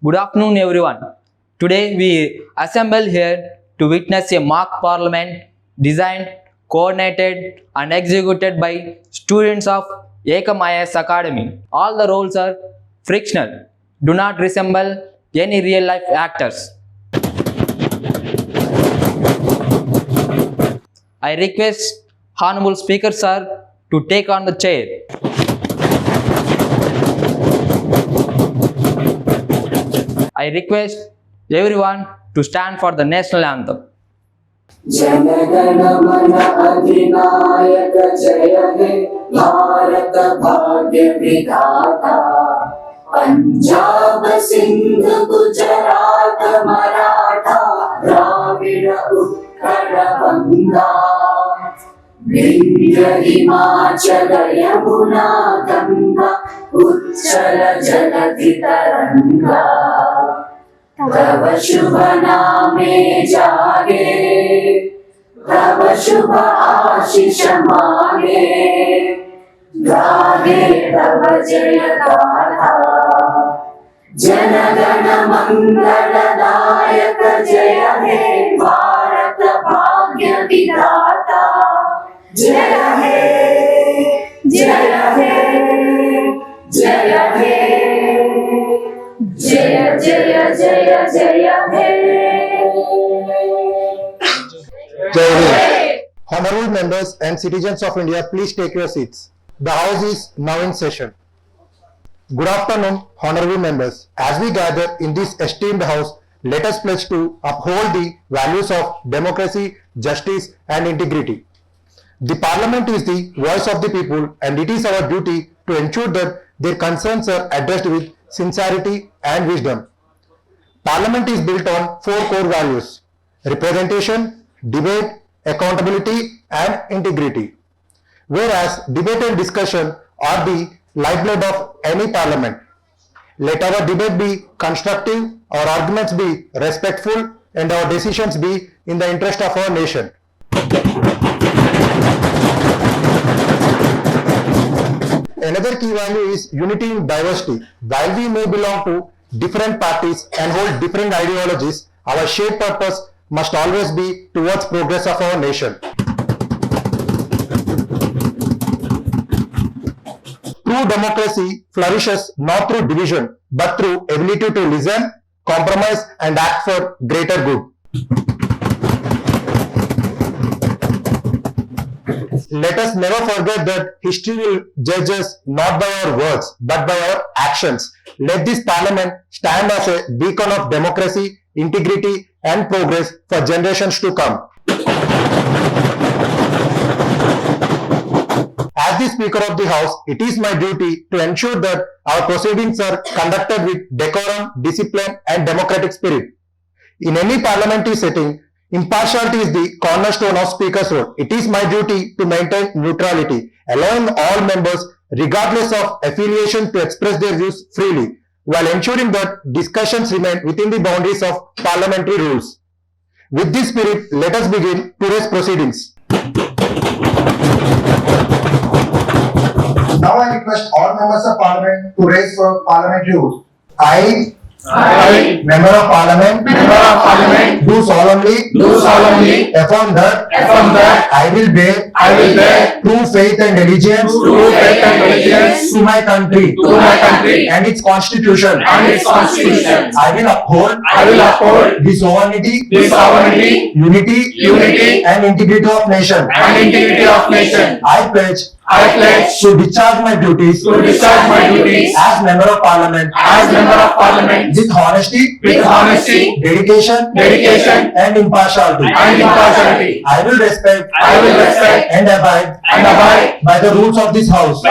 Good afternoon, everyone. Today we assemble here to witness a mock parliament designed, coordinated, and executed by students of Ekam IAS Academy. All the roles are frictional, do not resemble any real life actors. I request Honorable Speaker Sir to take on the chair. I request everyone to stand for the national anthem. जनगण मन अधिनायक जय हे भारत भाग्य विधाता पंजाब सिंध गुजरात मराठा द्राविड़ उत्कल बंगा विंध्य हिमाचल यमुना गंगा उच्चल जलधि तरंगा तव शुभ नामे जागे तव शुभ आशीष मांगे गाहे तव जय गाथा जनगण मंगलदायक जय हे भारत भाग्य विधाता जय हे जय हे जय हे जय जय जय जय हे Honorable members and citizens of India, please take your seats. The House is now in session. Good afternoon, honorable members. As we gather in this esteemed House, let us pledge to uphold the values of democracy, justice and integrity. The Parliament is the voice of the people and it is our duty to ensure that their concerns are addressed with sincerity and wisdom. Parliament is built on four core values: representation, debate, accountability and integrity. Whereas debate and discussion are the lifeblood of any parliament. Let our debate be constructive, our arguments be respectful and our decisions be in the interest of our nation. Another key value is unity in diversity. While we may belong to different parties and hold different ideologies, our shared purpose must always be towards progress of our nation. True democracy flourishes not through division, but through ability to listen, compromise and act for greater good. Let us never forget that history will judge us not by our words, but by our actions. Let this parliament stand as a beacon of democracy, integrity and progress for generations to come. As the Speaker of the House, it is my duty to ensure that our proceedings are conducted with decorum, discipline and democratic spirit. In any parliamentary setting, impartiality is the cornerstone of Speaker's role. It is my duty to maintain neutrality, allowing all members, regardless of affiliation, to express their views freely, while ensuring that discussions remain within the boundaries of parliamentary rules. With this spirit, let us begin today's proceedings. Now I request all members of parliament to raise for parliamentary oath. I, Member of Parliament, do solemnly affirm that I will bear true faith and allegiance to my country and its constitution. I will uphold the sovereignty, unity and integrity of nation. I pledge to discharge my duties as member of parliament with honesty, dedication and impartiality. I will respect and abide by the rules of this house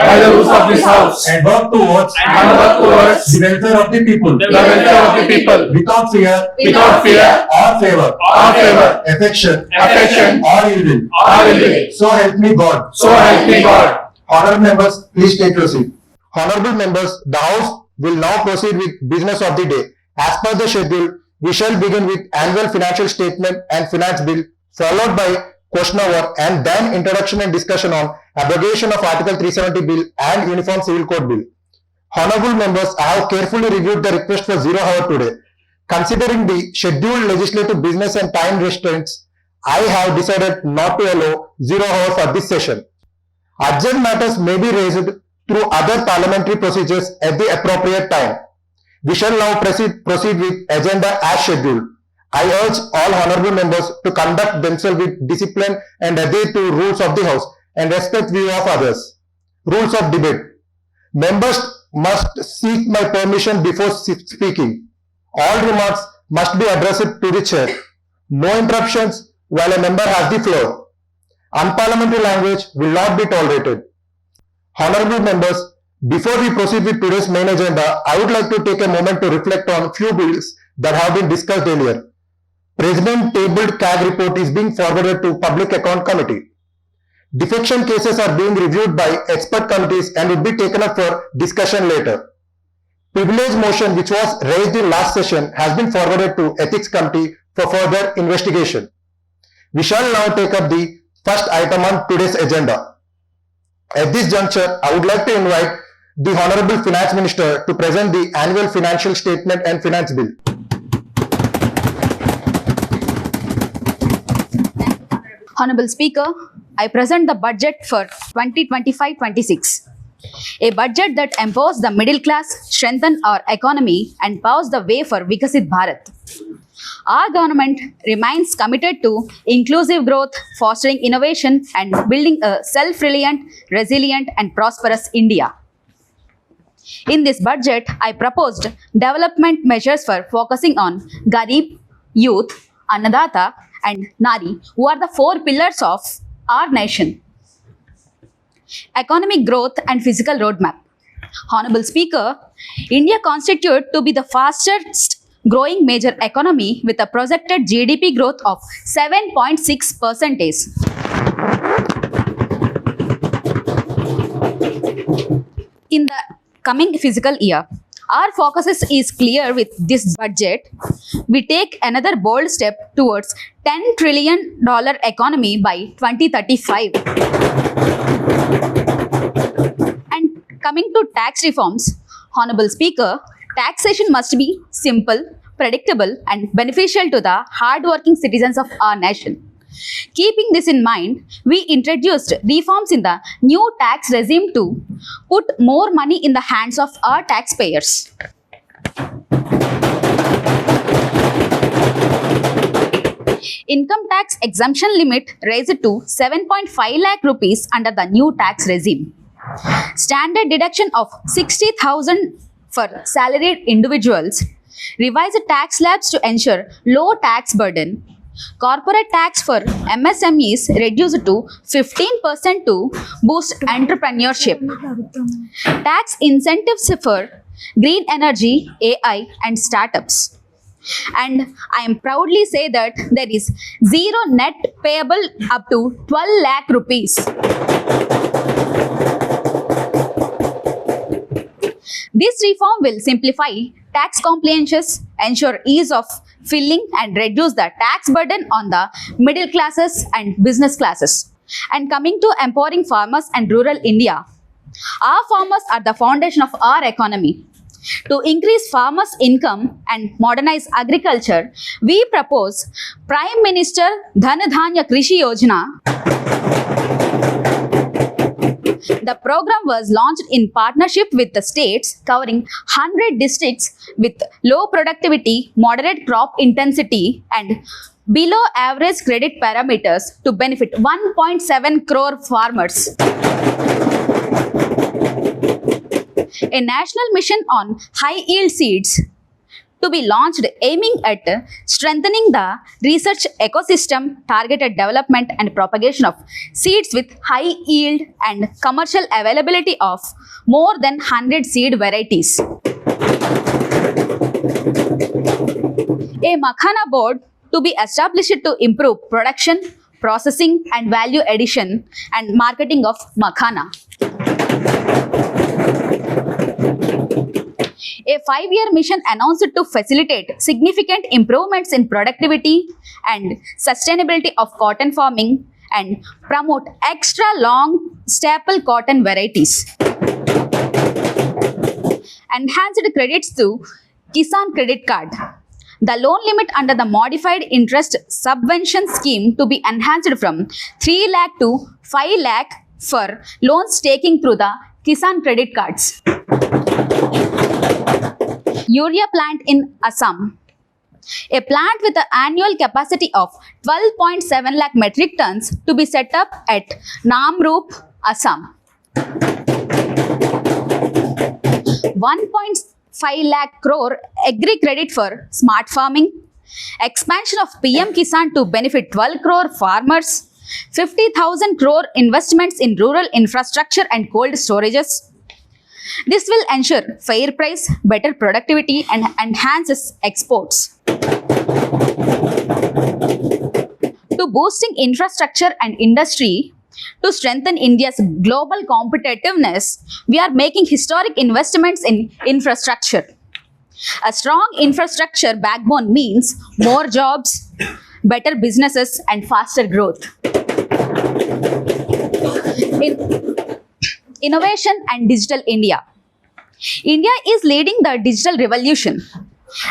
and work towards the welfare of the people without fear or favor, affection or ill will. So help me God. Honorable members, please take your seat. Honorable members, the House will now proceed with business of the day. As per the schedule, we shall begin with annual financial statement and finance bill, followed by question hour and then introduction and discussion on abrogation of Article 370 bill and Uniform Civil Code bill. Honorable members, I have carefully reviewed the request for 0 hour today. Considering the scheduled legislative business and time restraints, I have decided not to allow 0 hour for this session. Urgent matters may be raised through other parliamentary procedures at the appropriate time. We shall now proceed with agenda as scheduled. I urge all honorable members to conduct themselves with discipline and adhere to rules of the House and respect view of others. Rules of debate. Members must seek my permission before speaking. All remarks must be addressed to the chair. No interruptions while a member has the floor. Unparliamentary language will not be tolerated. Honorable members, before we proceed with today's main agenda, I would like to take a moment to reflect on few bills that have been discussed earlier. President tabled CAG report is being forwarded to Public Account Committee. Defection cases are being reviewed by expert committees and will be taken up for discussion later. Privilege motion which was raised in last session has been forwarded to Ethics Committee for further investigation. We shall now take up the first item on today's agenda. At this juncture, I would like to invite the Honorable Finance Minister to present the annual financial statement and finance bill. Honorable Speaker, I present the budget for 2025-26. A budget that empowers the middle class, strengthens our economy and paves the way for Vikasit Bharat. Our government remains committed to inclusive growth, fostering innovation and building a self-reliant, resilient and prosperous India. In this budget, I proposed development measures for focusing on Garib, youth, Annadata and Nari, who are the 4 pillars of our nation. Economic growth and physical roadmap. Honorable Speaker, India constitutes to be the fastest growing major economy with a projected GDP growth of 7.6%. In the coming fiscal year, our focus is clear with this budget. We take another bold step towards $10 trillion economy by 2035. And coming to tax reforms, Honorable Speaker, taxation must be simple, predictable and beneficial to the hard-working citizens of our nation. Keeping this in mind, we introduced reforms in the new tax regime to put more money in the hands of our taxpayers. Income tax exemption limit raised to 7.5 lakh rupees under the new tax regime. Standard deduction of 60,000 for salaried individuals. Revised tax slabs to ensure low tax burden. Corporate tax for MSMEs reduced to 15% to boost entrepreneurship. Tax incentives for green energy, AI and startups. And I am proudly say that there is zero net payable up to 12 lakh rupees. This reform will simplify tax compliances, ensure ease of filing and reduce the tax burden on the middle classes and business classes. And coming to empowering farmers and rural India, our farmers are the foundation of our economy. To increase farmers' income and modernize agriculture, we propose Prime Minister Dhan Dhanya Krishi Yojana. The program was launched in partnership with the states, covering 100 districts with low productivity, moderate crop intensity and below average credit parameters to benefit 1.7 crore farmers. A national mission on high yield seeds to be launched aiming at strengthening the research ecosystem, targeted development and propagation of seeds with high yield and commercial availability of more than 100 seed varieties. A Makhana board to be established to improve production, processing and value addition and marketing of Makhana. A 5-year mission announced to facilitate significant improvements in productivity and sustainability of cotton farming and promote extra long staple cotton varieties. enhanced credits to Kisan Credit Card. The loan limit under the modified interest subvention scheme to be enhanced from 3 lakh to 5 lakh for loans taking through the Kisan Credit Cards. Urea plant in Assam. A plant with an annual capacity of 12.7 lakh metric tons to be set up at Namrup, Assam. 1.5 lakh crore agri credit for smart farming. Expansion of PM Kisan to benefit 12 crore farmers. 50,000 crore investments in rural infrastructure and cold storages. This will ensure fair price, better productivity and enhances exports. To boosting infrastructure and industry, to strengthen India's global competitiveness, we are making historic investments in infrastructure. A strong infrastructure backbone means more jobs, better businesses and faster growth. Innovation and Digital India. India is leading the digital revolution,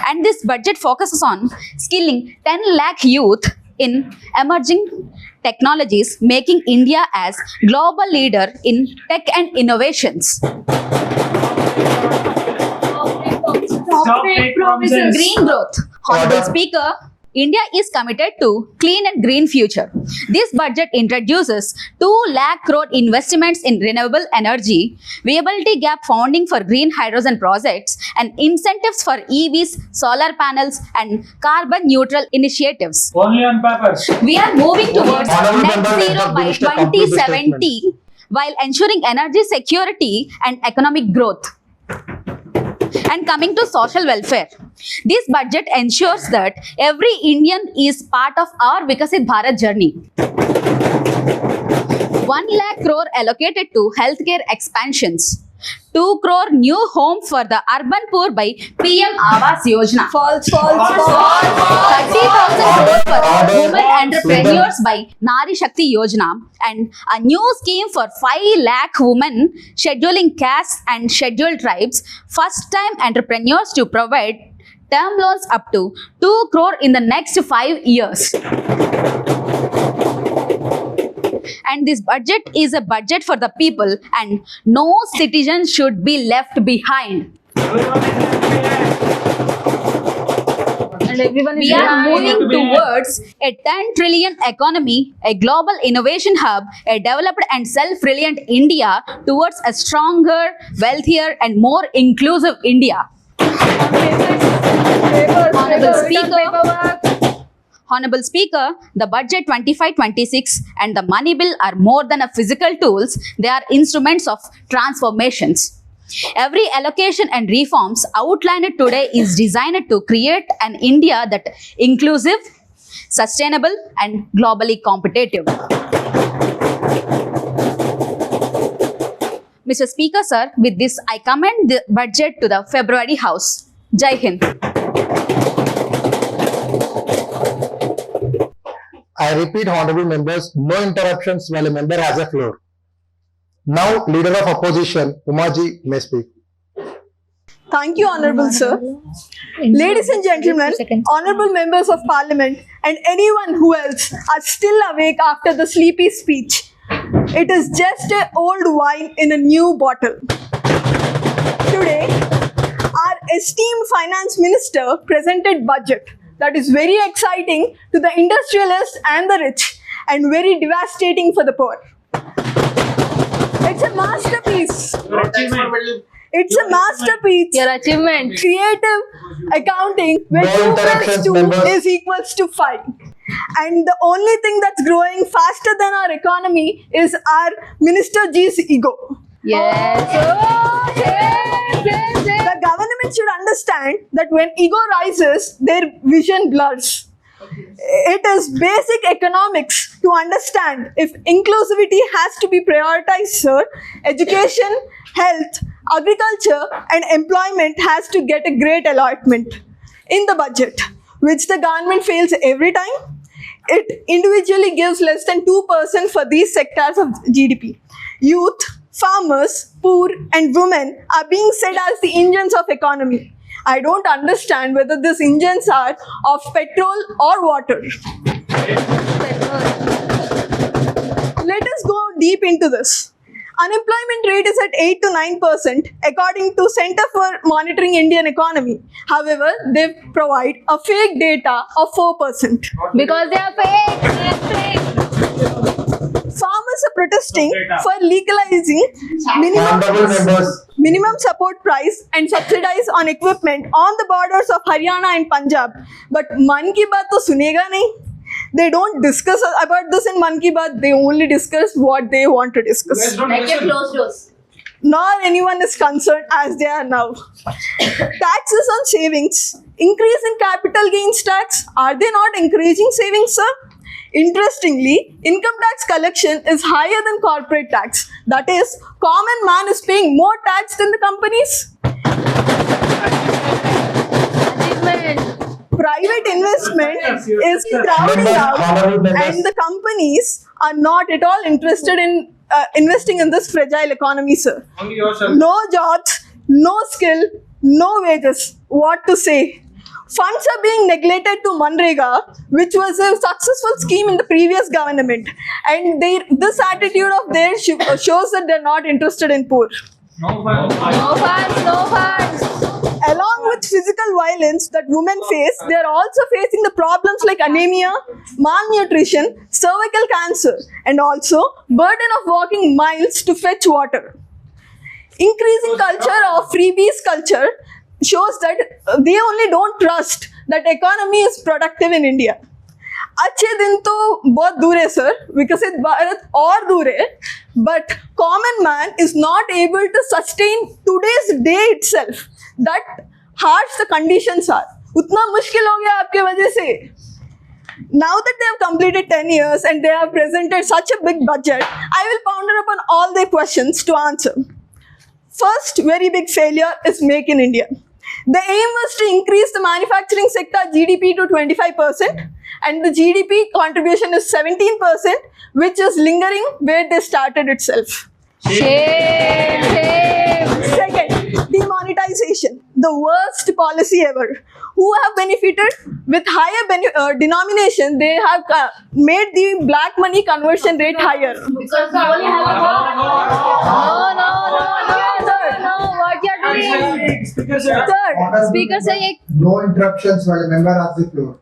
and this budget focuses on skilling 10 lakh youth in emerging technologies, making India as global leader in tech and innovations. Take promises. Green growth. Honorable Order. Speaker, India is committed to clean and green future. This budget introduces 2 lakh crore investments in renewable energy, viability gap funding for green hydrogen projects, and incentives for EVs, solar panels, and carbon neutral initiatives. Only on papers. We are moving towards Honorable net member, let zero the by minister complete the 2070 while ensuring energy security and economic growth. And coming to social welfare, this budget ensures that every Indian is part of our Vikasit Bharat journey. 1 lakh crore allocated to healthcare expansions. 2 crore new homes for the urban poor by PM Awas Yojana. False. 30,000 crore for women entrepreneurs by Nari Shakti Yojana, and a new scheme for 5 lakh women scheduling castes and scheduled tribes, first time entrepreneurs to provide term loans up to 2 crore in the next 5 years. And this budget is a budget for the people, and no citizen should be left behind. We are moving towards a 10 trillion economy, a global innovation hub, a developed and self-reliant India towards a stronger, wealthier and more inclusive India. Honorable Speaker, the budget 25-26 and the money bill are more than a physical tools, they are instruments of transformations. Every allocation and reforms outlined today is designed to create an India that inclusive, sustainable and globally competitive. Mr. Speaker, sir, with this I commend the budget to the February House. Jai Hind. I repeat, honorable members, no interruptions while a member has a floor. Now, Leader of Opposition, Umaji, may speak. Thank you, Honorable Sir. Ladies and gentlemen, Honorable Members of Parliament, and anyone who else are still awake after the sleepy speech. It is just an old wine in a new bottle. Today, our esteemed Finance Minister presented budget that is very exciting to the industrialists and the rich and very devastating for the poor. It's a masterpiece. It's a masterpiece. Your achievement. Creative accounting where No 2 plus interruptions, 2 members. is equals to 5. And the only thing that's growing faster than our economy is our Minister G's ego. Yes. The government should understand that when ego rises, their vision blurs. It is basic economics to understand if inclusivity has to be prioritized, sir. Education, health, agriculture and employment has to get a great allotment in the budget, which the government fails every time. It individually gives less than 2% for these sectors of GDP. Youth, Farmers, poor, and women are being said as the engines of economy. I don't understand whether these engines are of petrol or water. Let us go deep into this. Unemployment rate is at 8 to 9% according to Center for Monitoring Indian Economy. However, they provide a fake data of 4%. Because they are fake. Farmers are protesting for legalizing Honorable members, minimum support price and subsidize on equipment on the borders of Haryana and Punjab. But Man Ki Baat to sunega nahi. They don't discuss about this in Man Ki Baat. They only discuss what they want to discuss. Like a closed doors. Nor anyone is concerned as they are now. Taxes on savings. Increase in capital gains tax. Are they not encouraging savings, sir? Interestingly, income tax collection is higher than corporate tax. That is, common man is paying more tax than the companies. Private investment is crowding out, and the companies are not at all interested in investing in this fragile economy, sir. No jobs, no skill, no wages. What to say? Funds are being neglected to Manrega, which was a successful scheme in the previous government, and this attitude of theirs shows that they're not interested in poor. No funds. Along with physical violence that women face, they are also facing the problems like anemia, malnutrition, cervical cancer, and also burden of walking miles to fetch water. Increasing culture of freebies culture shows that they only don't trust that economy is productive in India. अच्छे दिन तो बहुत दूर है sir, विकसित भारत और दूर है, but common man is not able to sustain today's day itself. That harsh the conditions are. उतना मुश्किल हो गया आपके वजह से. Now that they have completed 10 years and they have presented such a big budget, I will ponder upon all their questions to answer. First very big failure is Make in India. The aim was to increase the manufacturing sector GDP to 25%, and the GDP contribution is 17%, which is lingering where they started itself. Shame. Second, demonetization, the worst policy ever. Who have benefited? With higher denomination, they have made the black money conversion rate higher. Because we only have a No, what you are doing? Third, Speaker say No interruptions while a member has the floor.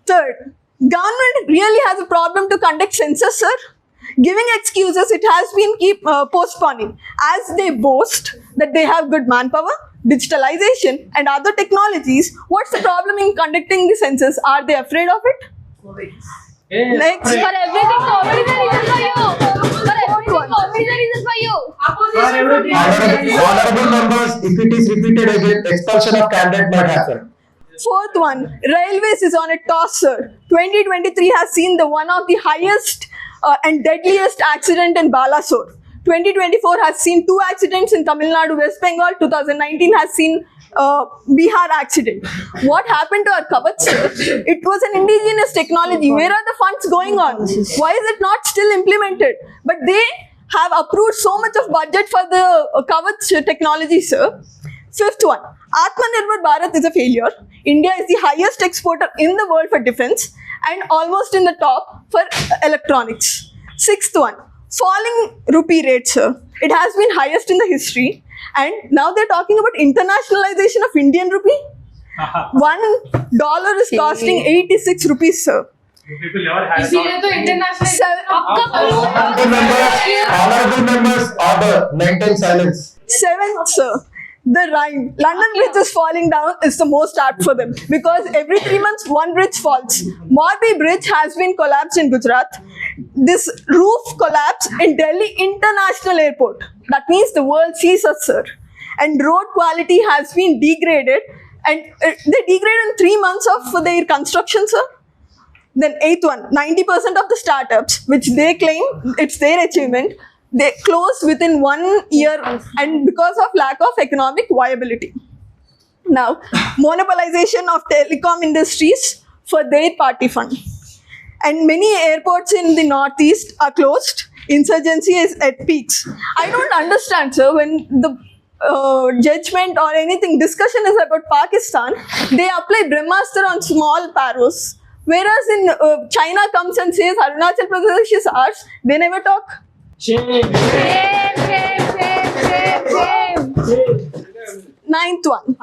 Third, government really has a problem to conduct census, sir. Giving excuses, it has been postponing, as they boast that they have good manpower, digitalization, and other technologies. What's the problem in conducting the census? Are they afraid of it? Next, for everything, COVID is a reason for you. For everything, COVID is a reason for you. honorable members, if it is repeated again, expulsion of candidate might happen. fourth one, railways is on a toss, sir. 2023 has seen the one of the highest and deadliest accident in Balasore. 2024 has seen 2 accidents in Tamil Nadu, West Bengal. 2019 has seen Bihar accident. What happened to our Kavach, sir? It was an indigenous technology. Where are the funds going on? Why is it not still implemented? But they have approved so much of budget for the Kavach technology, sir. Fifth one, Atmanirbhar Bharat is a failure. India is the highest exporter in the world for defense and almost in the top for electronics. Sixth one, falling rupee rate, sir. It has been highest in the history, and now they're talking about internationalization of Indian rupee. $1 is costing 86 rupees, sir. इसीलिए तो international Honorable members, order, maintain silence. Seventh, sir, the rhyme. London Bridge is falling down is the most apt for them because every 3 months one bridge falls. Morbi Bridge has been collapsed in Gujarat. This roof collapsed in Delhi International Airport. That means the world sees us, sir. And road quality has been degraded, and they degraded in 3 months of their construction, sir. Then eighth one, 90% of the startups, which they claim it's their achievement, they closed within 1 year and because of lack of economic viability. Now, monopolization of telecom industries for their party fund. And many airports in the northeast are closed. Insurgency is at peaks. I don't understand, sir, when the judgment or anything discussion is about Pakistan, they apply Brahmastra on small paros. Whereas in China comes and says Arunachal Pradesh is ours, they never talk. Ninth one,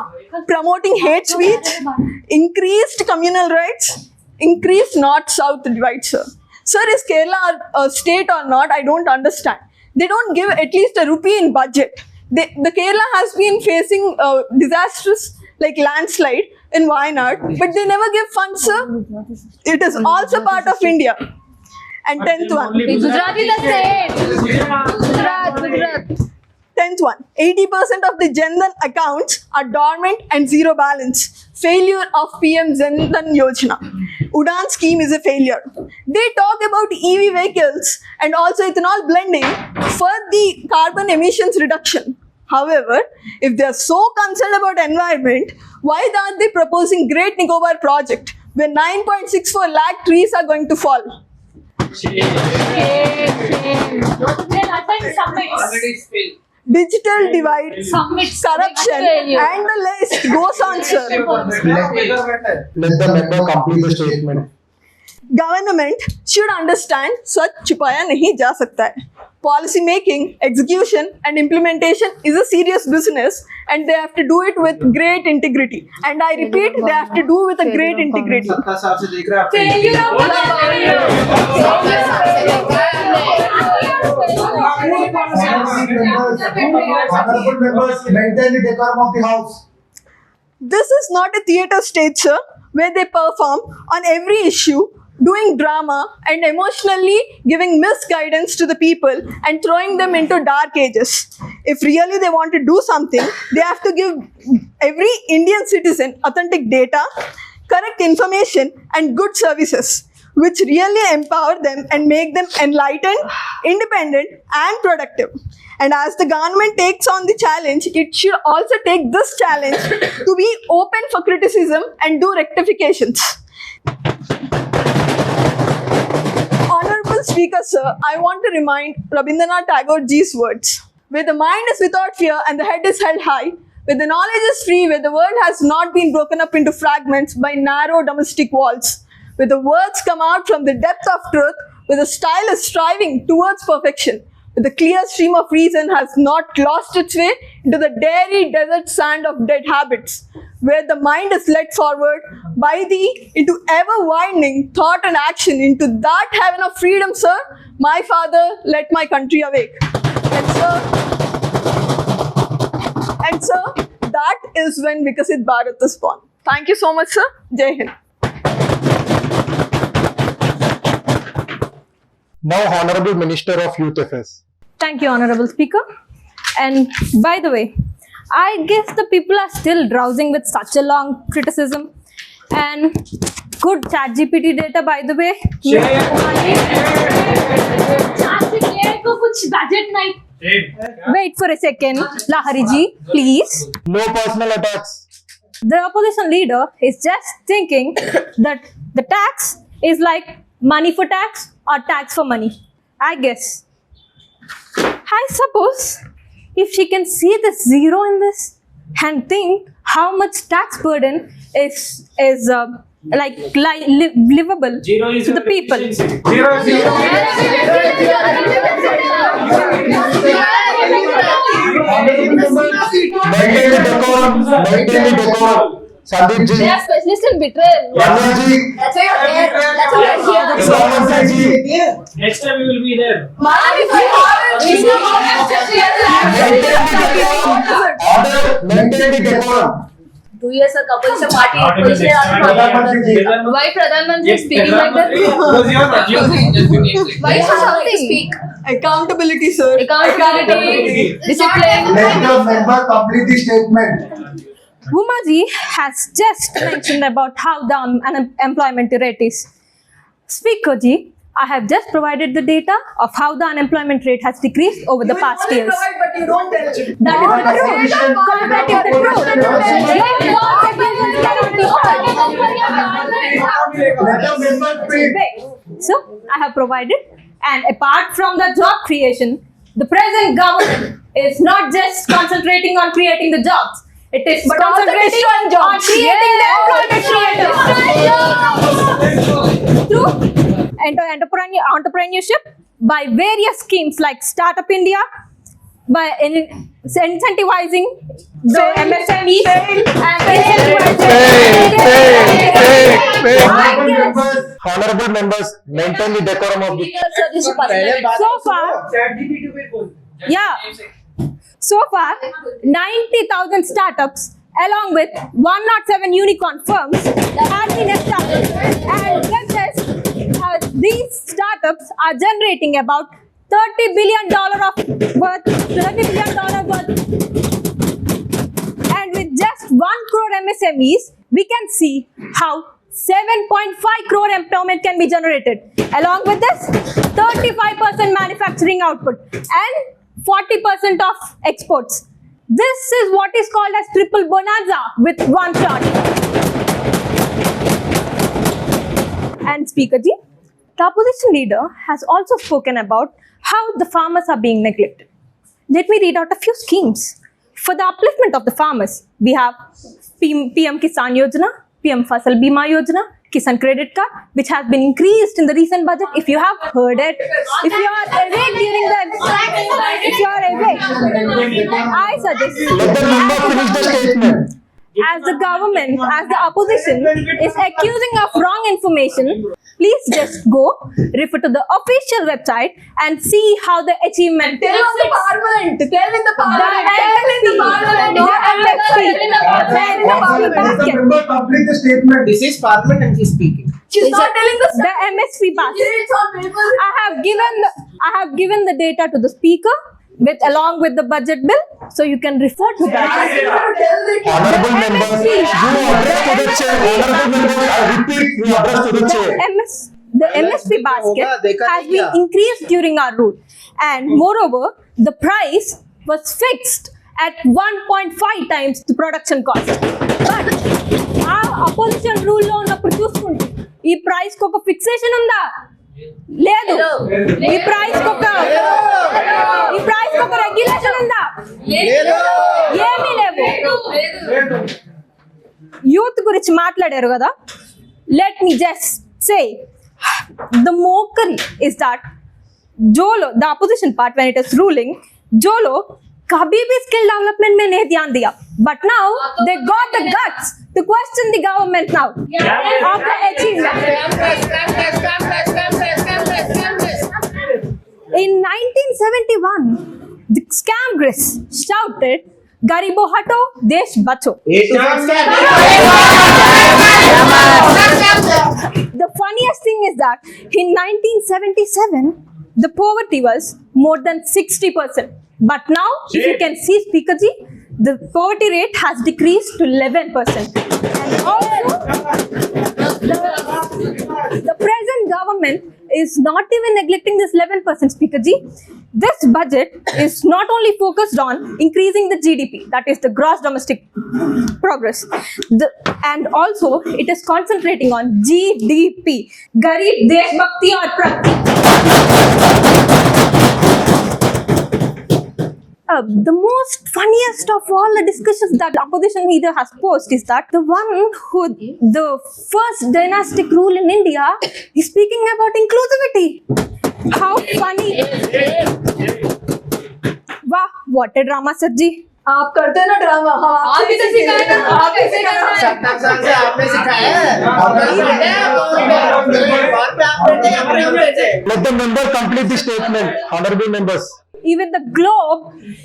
promoting hate speech, increased communal rights, increased north-south divide, sir. Sir, is Kerala a state or not? I don't understand. They don't give at least a rupee in budget. The Kerala has been facing disasters like landslide in Wayanad, but they never give funds, sir. It is also part of India. And 10th one. Gujarat is the state. Gujarat. 10th one, 80% of the Jan Dhan accounts are dormant and zero balance. Failure of PM Jan Dhan Yojana. Udan scheme is a failure. They talk about EV vehicles and also ethanol blending for the carbon emissions reduction. However, if they are so concerned about environment, why aren't they proposing Great Nicobar project where 9.64 lakh trees are going to fall? Digital divide, corruption, and the list goes on, sir. Let the member complete the statement. Government should understand such छुपाया नहीं जा सकता है. Policy making, execution, and implementation is a serious business, and they have to do it with great integrity. And I repeat, they have to do with a great integrity. Honorable members, maintain the decorum of the house. This is not a theatre stage, sir, where they perform on every issue, doing drama and emotionally giving misguidance to the people and throwing them into dark ages. If really they want to do something, they have to give every Indian citizen authentic data, correct information, and good services, which really empower them and make them enlightened, independent, and productive. And as the government takes on the challenge, it should also take this challenge to be open for criticism and do rectifications. Honorable Speaker, sir, I want to remind Rabindranath Tagore ji's words. Where the mind is without fear and the head is held high, where the knowledge is free, where the world has not been broken up into fragments by narrow domestic walls, where the words come out from the depth of truth, where the style is striving towards perfection, where the clear stream of reason has not lost its way into the dairy desert sand of dead habits, where the mind is led forward by into ever-widening thought and action into that heaven of freedom, sir. My father, let my country awake. And sir, that is when Vikasit Bharat is born. Thank you so much, sir. Jai Hind. Now, Honorable Minister of Youth Affairs. Thank you, Honorable Speaker. And by the way, I guess the people are still drowsing with such a long criticism. And good ChatGPT data, by the way. Wait for a second. Lahari ji, please. No personal attacks. The opposition leader is just thinking that the tax is like money for tax or tax for money. I guess. I suppose if she can see the zero in this and think how much tax burden is livable to the people. Maintain the decorum. Maintain the decorum. Sandeep ji. They are specialists in betrayal. Ramya ji. Ramya ji. Next time we will be there. Order. Maintain the decorum. 2 years a couple से party Why Pradhan Mantri is speaking like that? Why should something speak? Accountability, sir. Accountability, discipline. Let the member complete the statement. Uma ji has just mentioned about how the unemployment rate is. Speaker ji, I have just provided the data of how the unemployment rate has decreased over the past years. But you don't tell. That is the truth. Comparative the truth. Let the member speak. So, I have provided And apart from the job creation, the present government is not just concentrating on creating the jobs. It is But also concentrating destroying on jobs. creating the employment creators through entrepreneurship by various schemes like Startup India, by incentivizing the MSMEs and incentivizing. Honorable members, maintain the decorum of the. So far, so far, 90,000 startups along with 107 unicorn firms have been established, and get this, these startups are generating about $30 billion worth, and with just 1 crore MSMEs, we can see how 7.5 crore employment can be generated. Along with this, 35% manufacturing output and 40% of exports. This is what is called as triple bonanza with one shot. And Speaker Ji, the opposition leader has also spoken about how the farmers are being neglected. Let me read out a few schemes. For the upliftment of the farmers, we have PM Kisan Yojana, PM Fasal Bima Yojana, Kisan Credit Card, which has been increased in the recent budget. If you have heard it, if you are awake during the, if you are awake, I suggest Let the member finish the statement. as the government, as the opposition is accusing of wrong information, please just go refer to the official website and see how the achievement. Tell in the parliament. Tell in the parliament. The member complete the statement. This is Parliament and she's speaking. She's not telling the The MSP basket. It's on paper. I have given the data to the speaker along with the budget bill, so you can refer to that. Honorable members, you address to the chair. Honorable members, I repeat, you address to the chair. The MSP basket has been increased during our rule, and moreover, the price was fixed at 1.5 times the production cost. But our opposition rule లో ఉన్నప్పుడు చూసుకుంటే ఈ price కి ఒక fixation ఉందా? లేదు. ఈ price కి ఒక రెగ్యులేషన్ ఉందా? ఏమీ లేవు. యూత్ గురించి మాట్లాడారు కదా. Let me just say, the mockery is that Jolo, the opposition part, when it is ruling, Jolo kabhi bhi skill development mein nahi dhyan diya. But now they got the guts to question the government now of the achievement. In 1971, the Congress shouted, "Garibo hato, desh bacho." The funniest thing is that in 1977, the poverty was more than 60%. But now, if you can see, Speaker Ji, the poverty rate has decreased to 11%. And also, the present government is not even neglecting this 11%, Speaker Ji. This budget is not only focused on increasing the GDP, that is the gross domestic progress, and also it is concentrating on GDP, Garib Desh Bhakti aur Prakti. The most funniest of all the discussions that the opposition leader has posed is that the one who, the first dynastic rule in India, is speaking about inclusivity. How funny. Wow, what a drama, sir ji. आप करते ना drama, हम आपसे भी सिखाए ना, आप कैसे करना है? 70 साल से आपने सिखाया है। Let the member complete the statement. Honorable members. Even the globe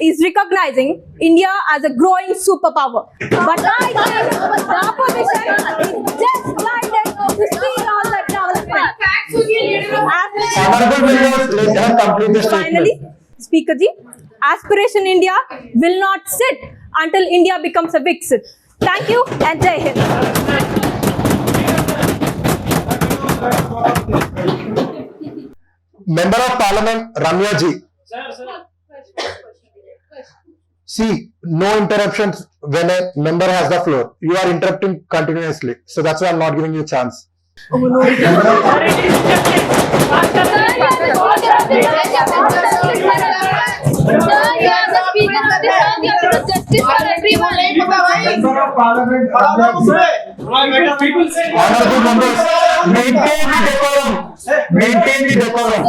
is recognizing India as a growing superpower. But I think the opposition is just blinded to see all that development. Honorable members, let her complete the Finally, statement. Speaker Ji, Aspiration India will not sit until India becomes a Viksit. Thank you and Jai Hind. Member of Parliament, Ramya ji. Sir. See, no interruptions when a member has the floor. You are interrupting continuously. So that's why I'm not giving you a chance. Oh no. Member of Parliament, Honorable members, maintain the decorum. Maintain the decorum.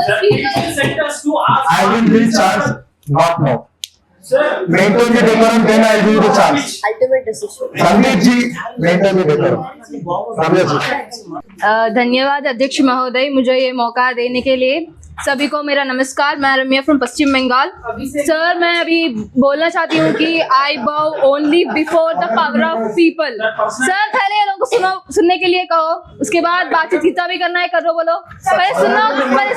I will give chance, not now. Maintain the decorum, then I will give the chance. Ultimate decision. Sandeep ji, maintain the decorum. Ramya ji. धन्यवाद अध्यक्ष महोदय, मुझे ये मौका देने के लिए। सभी को मेरा नमस्कार। मैं रम्या फ्रॉम पश्चिम बंगाल। सर, मैं अभी बोलना चाहती हूँ कि आई बाउ only before the power of people. Sir, पहले ये लोगों को सुनने के लिए कहो, उसके बाद बातचीत कितना भी करना है करो, बोलो। पहले सुनो, पहले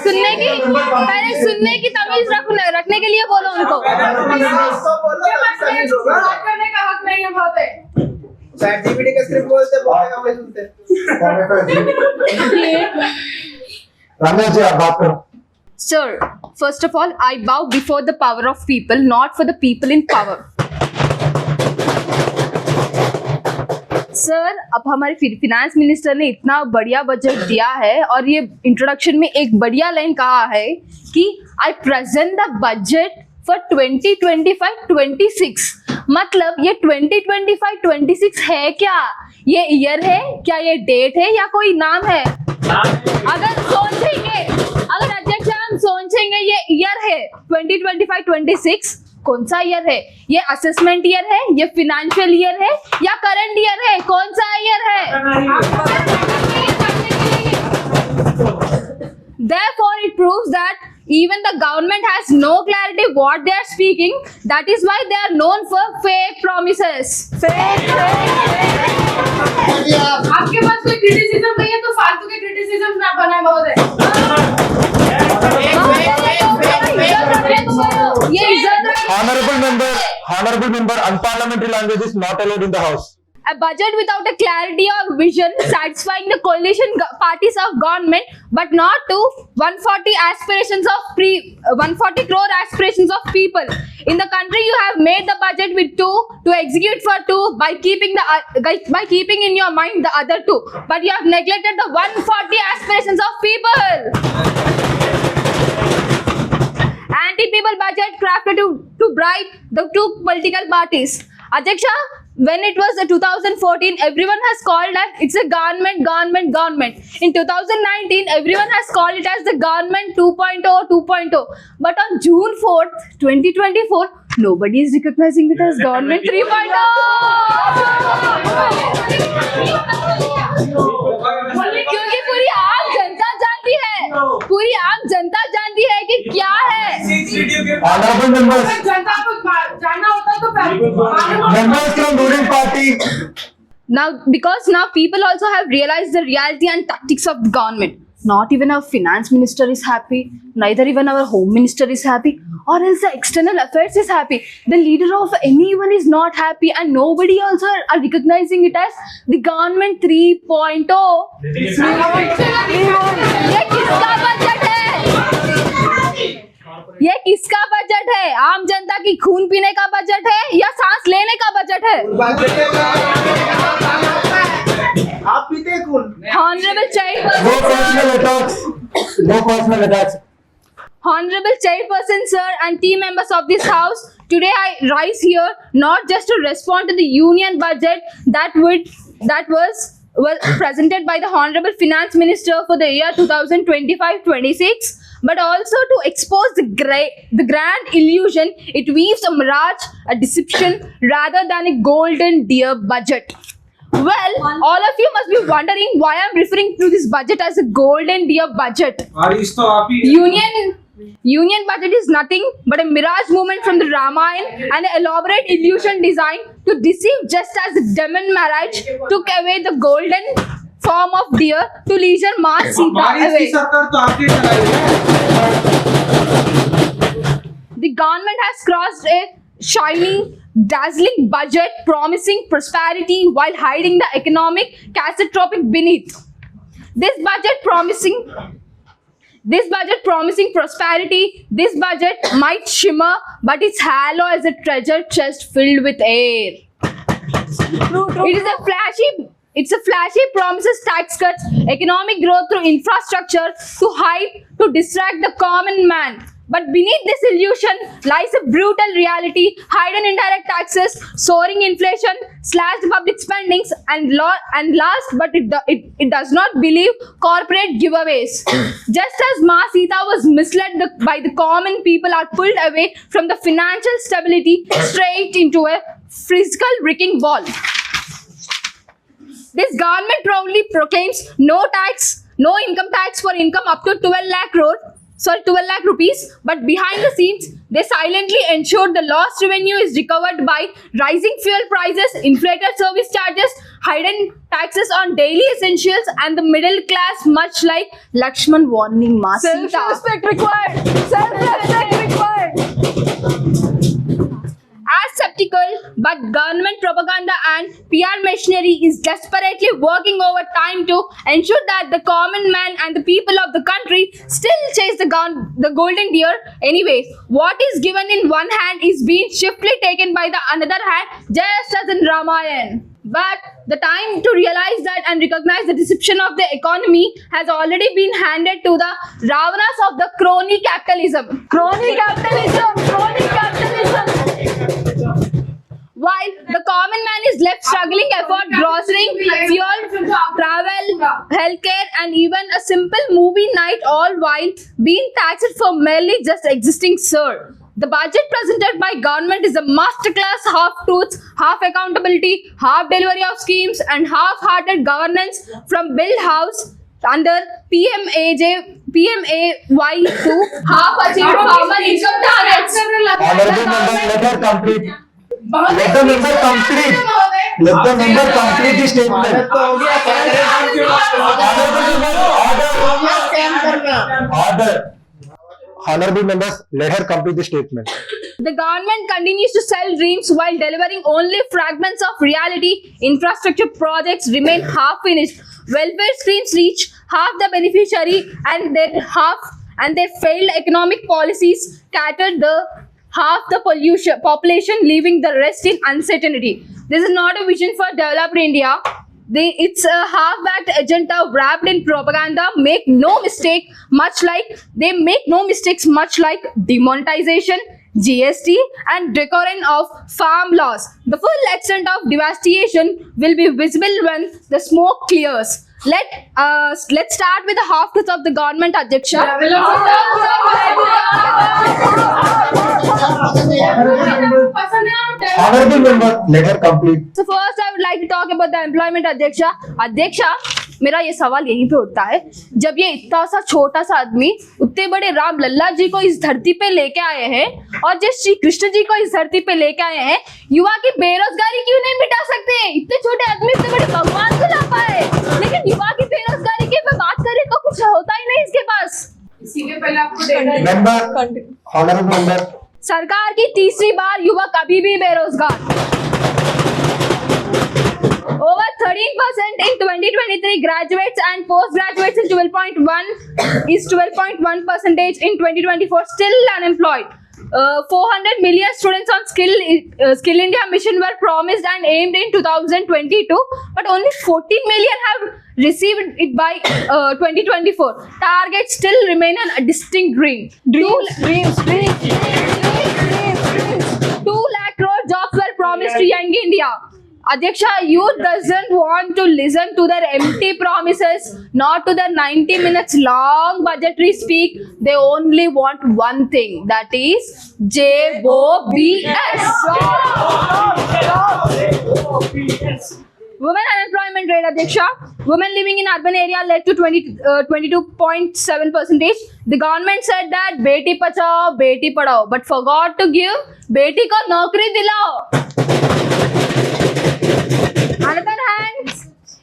सुनने की तमीज रखने के लिए बोलो उनको। करने का हक नहीं है बहुत है। ChatGPT का स्क्रिप्ट बोलते बहुत कम सुनते। रम्या जी, आप बात करो। Sir, first of all, I bow before the power of people, not for the people in power. Sir, अब हमारे फिनांस मिनिस्टर ने इतना बढ़िया बजट दिया है और ये इंट्रोडक्शन में एक बढ़िया लाइन कहा है कि आई प्रेजेंट द बजट फॉर 2025-26। मतलब ये 2025-26 है क्या? ये ईयर है क्या? ये डेट है या कोई नाम है? अगर अध्यक्ष हम सोचेंगे ये ईयर है 2025-26, कौन सा ईयर है? ये असेसमेंट ईयर है, ये फाइनेंशियल ईयर है या करंट ईयर है? कौन सा ईयर है? Therefore, it proves that even the government has no clarity what they are speaking. That is why they are known for fake promises. आपके पास कोई क्रिटिसिज्म नहीं है तो फालतू के क्रिटिसिज्म ना बनाए महोदय। ये इज्जत Honorable member, unparliamentary language is not allowed in the house. A budget without a clarity or vision satisfying the coalition parties of government, but not to 140 aspirations of 140 crore aspirations of people. In the country, you have made the budget with two to execute for two by keeping in your mind the other two, but you have neglected the 140 aspirations of people. Anti-people budget crafted to bribe the two political parties. Adhyaksha, when it was 2014, everyone has called that it's a government. In 2019, everyone has called it as the government 2.0. But on June 4th, 2024, nobody is recognizing it as government 3.0. क्योंकि पूरी आम जनता जानती है कि क्या है। Honorable members, जनता को जानना होता तो members from ruling party. Now, because now people also have realized the reality and tactics of the government. Not even our finance minister is happy, neither even our home minister is happy, or else the external affairs is happy. The leader of anyone is not happy, and nobody also are recognizing it as the government 3.0. ये किसका budget है? आम जनता की खून पीने का budget है या सांस लेने का बजट है? आप पीते खून। Honorable Chairperson. No personal attacks. Honorable Chairperson, sir, and team members of this house, today I rise here not just to respond to the union budget that was presented by the Honorable Finance Minister for the year 2025-26, but also to expose the grand illusion it weaves a mirage, a deception, rather than a golden deer budget. Well, all of you must be wondering why I'm referring to this budget as a golden deer budget. Union budget is nothing but a mirage movement from the Ramayana and an elaborate illusion designed to deceive, just as the demon Maharaj took away the golden form of deer to leisure Mars Sita away. The government has crossed a shining, dazzling budget promising prosperity while hiding the economic catastrophe beneath. This budget promising prosperity, this budget might shimmer, but its halo is a treasure chest filled with air. It is a It's a flashy promises tax cuts, economic growth through infrastructure, to hype, to distract the common man. But beneath this illusion lies a brutal reality: hidden indirect taxes, soaring inflation, slashed public spendings, and last but it does not believe corporate giveaways. Just as Ma Sita was misled by the common people are pulled away from the financial stability straight into a fiscal wrecking ball. This government proudly proclaims no income tax for income up to 12 lakh rupees, but behind the scenes, they silently ensure the lost revenue is recovered by rising fuel prices, inflated service charges, hidden taxes on daily essentials, and the middle class, much like Lakshman warning Ma Sita. Self-respect required. Self-respect required. As skeptical, but government propaganda and PR machinery is desperately working overtime to ensure that the common man and the people of the country still chase the golden deer. Anyway, what is given in one hand is being swiftly taken by the another hand, just as in Ramayana. But the time to realize that and recognize the deception of the economy has already been handed to the Ravanas of the crony capitalism. Crony capitalism. Crony capitalism. While the common man is left struggling afford grocery, fuel, travel, healthcare, and even a simple movie night, all while being taxed for merely just existing, sir. The budget presented by government is a masterclass: half truths, half accountability, half delivery of schemes, and half-hearted governance from Build House under PMAY to half achieved farmer income targets. Honorable member, let her complete. Let the member complete. Let the member complete the statement. Order. Honorable members, let her complete the statement. The government continues to sell dreams while delivering only fragments of reality. Infrastructure projects remain half finished. Welfare schemes reach half the beneficiary, and their failed economic policies scattered the half the population, leaving the rest in uncertainty. This is not a vision for developed India. It's a half-backed agenda wrapped in propaganda. They make no mistakes, much like demonetization, GST, and recurrence of farm laws. The full extent of devastation will be visible when the smoke clears. Let's start with the half truth of the government, Adhyaksha. Honorable member, let her complete. So first I would like to talk about the employment, Adhyaksha. Adhyaksha, मेरा ये सवाल यहीं पे उठता है, जब ये इतना सा छोटा सा आदमी उतने बड़े राम लल्ला जी को इस धरती पे लेके आए हैं और जिस श्री कृष्ण जी को इस धरती पे लेके आए हैं, युवा की बेरोजगारी क्यों नहीं मिटा सकते? इतने छोटे आदमी इतने बड़े भगवान को ला पाए, लेकिन युवा की बेरोजगारी की बात करें तो कुछ होता ही नहीं इसके पास। इसी के पहले आपको Member, honorable member. सरकार की तीसरी बार युवक अभी भी बेरोजगार। Over 13% in 2023 graduates and postgraduates in 12.1 is 12.1% in 2024 still unemployed. 400 million students on Skill India mission were promised and aimed in 2022, but only 14 million have received it by 2024. Targets still remain a distinct dream. 2 lakh crore jobs were promised to young India. Adhyaksha, youth doesn't want to listen to their empty promises, not to their 90 minutes long budgetary speak. They only want one thing, that is JOBS. Women unemployment rate, Adhyaksha. Women living in urban area led to 22.7%. The government said that Beti Pachao, Beti Padhao, but forgot to give Beti ko Naukri Dilao.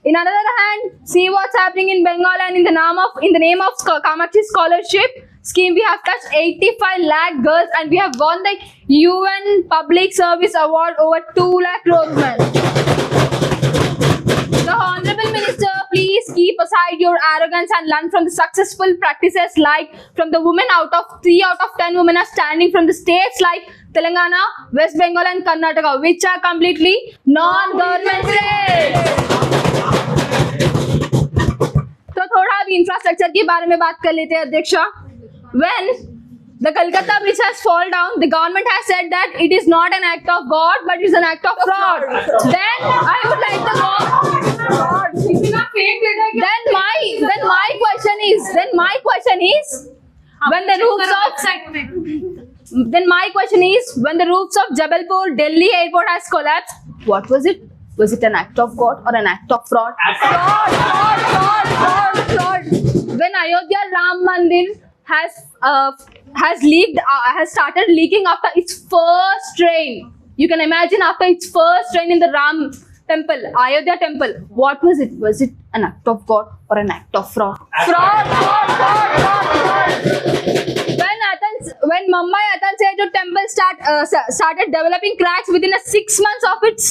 In another hand, see what's happening in Bengal, and in the name of Kamakshi Scholarship Scheme, we have touched 85 lakh girls and we have won the UN Public Service Award over 2 lakh crore women. The Honorable Minister, please keep aside your arrogance and learn from the successful practices like from the women. 3 out of 10 women are standing from the states like Telangana, West Bengal and Karnataka, which are completely non-government states. बारे में बात कर लेते हैं अध्यक्षा. When the Calcutta Bridge has fallen down, the government has said that it is not an act of God, but it is an act of fraud. Then I would like to know. Then my question is, when the roofs of Jabalpur, Delhi airport has collapsed, what was it? Was it an act of God or an act of fraud? Fraud. When Ayodhya Ram Mandir has started leaking after its first rain. You can imagine, after its first rain in the Ram temple, Ayodhya temple, what was it? Was it an act of God or an act of fraud? Fraud. When Mumbai Athens Setu temple started developing cracks within 6 months of its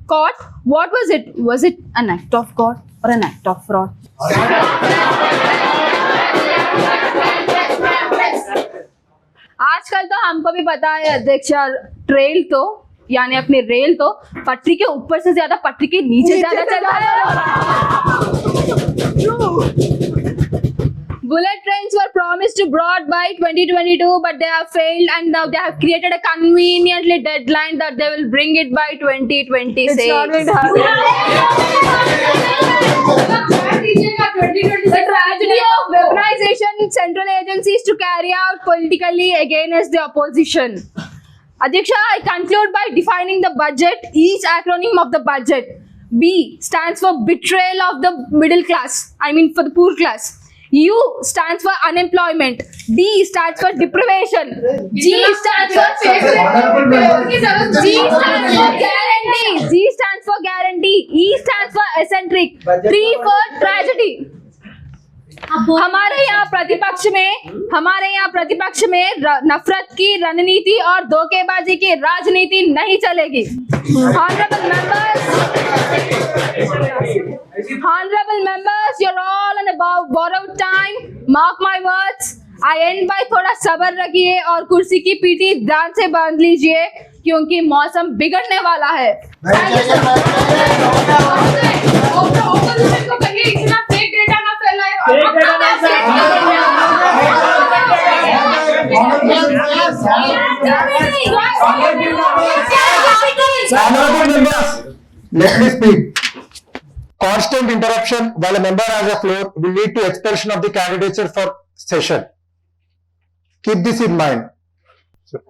court, what was it? Was it an act of God or an act of fraud? आजकल तो हमको भी पता है अध्यक्षा, trail तो यानी अपनी रेल तो पटरी के ऊपर से ज्यादा पटरी के नीचे ज्यादा चलता है. Bullet trains were promised to Broad by 2022, but they have failed, and now they have created a conveniently deadline that they will bring it by 2026. It's not going to happen. The tragedy of weaponization central agencies to carry out politically against the opposition. Adhyaksha, I conclude by defining the budget, each acronym of the budget. B stands for betrayal of the middle class, for the poor class. U stands for unemployment. D stands for deprivation. G stands for guarantee. G stands for guarantee. E stands for eccentric. 3 for tragedy. हमारे यहाँ प्रतिपक्ष में नफरत की रणनीति और धोखेबाजी की राजनीति नहीं चलेगी. Honorable members, you're all on about borrowed time. Mark my words. I end by थोड़ा सब्र रखिए और कुर्सी की पीठी ध्यान से बांध लीजिए, क्योंकि मौसम बिगड़ने वाला है. इतना फेक डेटा ना फैलाए. Honorable members, let me speak. Constant interruption while a member has the floor will lead to expulsion of the candidature for session. Keep this in mind.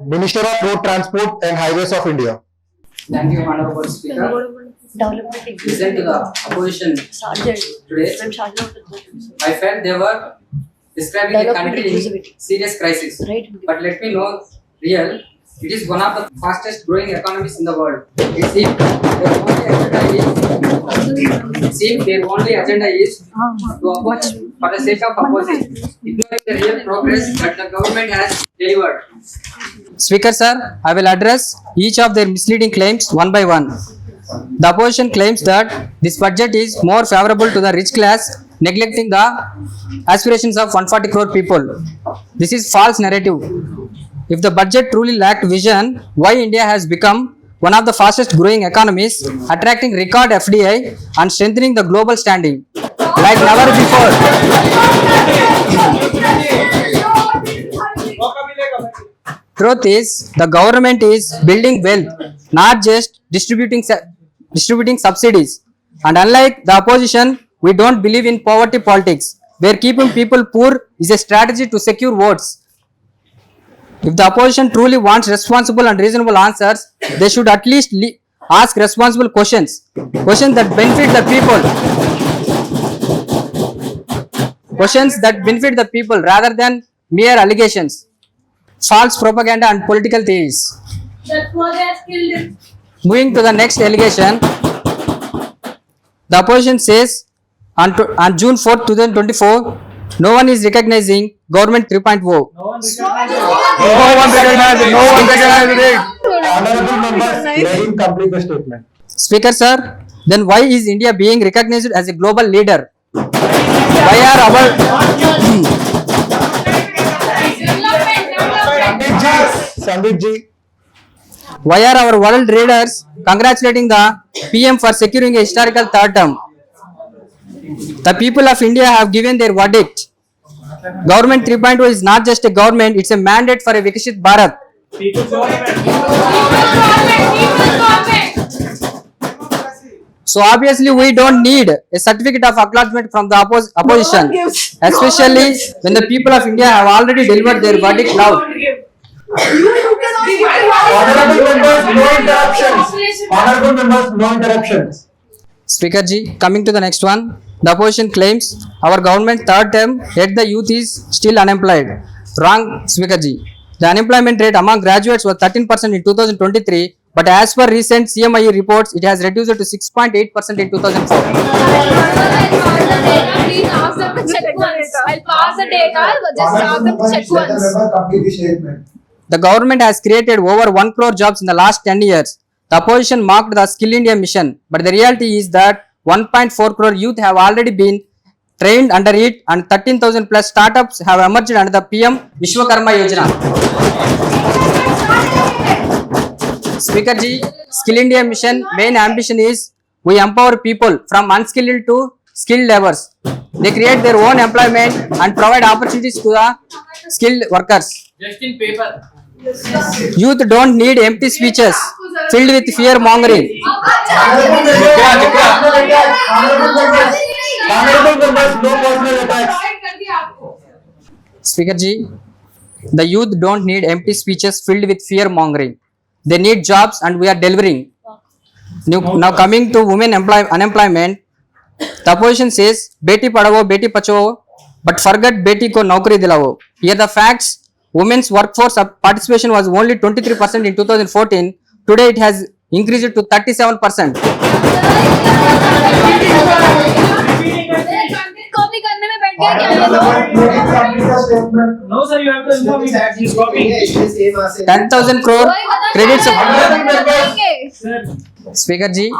Minister of Road Transport and Highways of India. Thank you, Honorable Speaker. Listen to the opposition today. I felt they were describing the country in serious crisis. But let me know real. It is one of the fastest growing economies in the world. It seems their only agenda is to oppose for the sake of opposing, ignoring the real progress that the government has delivered. Speaker sir, I will address each of their misleading claims one by one. The opposition claims that this budget is more favorable to the rich class, neglecting the aspirations of 140 crore people. This is false narrative. If the budget truly lacked vision, why India has become one of the fastest growing economies, attracting record FDI and strengthening the global standing like never before. Truth is, the government is building wealth, not just distributing subsidies. And unlike the opposition, we don't believe in poverty politics, where keeping people poor is a strategy to secure votes. If the opposition truly wants responsible and reasonable answers, they should at least ask responsible questions that benefit the people. Questions that benefit the people rather than mere allegations, false propaganda and political theories. Moving to the next allegation, the opposition says on June 4, 2024, no one is recognizing Government 3.0. No one recognizes it. Honorable members, let him complete the statement. Speaker sir, then why is India being recognized as a global leader? Why are our Sandeep ji, why are our world leaders congratulating the PM for securing a historical third term? The people of India have given their verdict. Government 3.0 is not just a government, it's a mandate for a Viksit Bharat. So obviously we don't need a certificate of acknowledgement from the opposition, gives. especially when the people of India have already delivered their verdict loud. Honorable members, no interruptions. Honorable members, no interruptions. Speaker ji, coming to the next one, the opposition claims our government third term yet the youth is still unemployed. Wrong, Speaker ji. The unemployment rate among graduates was 13% in 2023, but as per recent CMIE reports, it has reduced to 6.8% in 2004. Please ask them to check once. I'll pass the data. Just ask them to check Let the once. member complete the statement. The government has created over 1 crore jobs in the last 10 years. The opposition mocked the Skill India mission, but the reality is that 1.4 crore youth have already been trained under it and 13,000 plus startups have emerged under the PM Vishwakarma Yojana. Speaker ji, Skill India mission main ambition is we empower people from unskilled to skilled laborers. They create their own employment and provide opportunities to the skilled workers. Just in paper. Youth don't need empty speeches filled with fear mongering. Honorable members, no personal attacks. Speaker ji, the youth don't need empty speeches filled with fear mongering. They need jobs and we are delivering. Now coming to women unemployment, the opposition says Beti Padhao, Beti Bachao, but forget Beti ko Naukri Dilao. Here the facts. Women's workforce participation was only 23% in 2014. Today it has increased to 37%. Copy करने में बैठ गया क्या ये लोग? Complete the statement. No, sir, you have to inform me that he's copying. 10,000 crore credits. करेंगे। Speaker ji,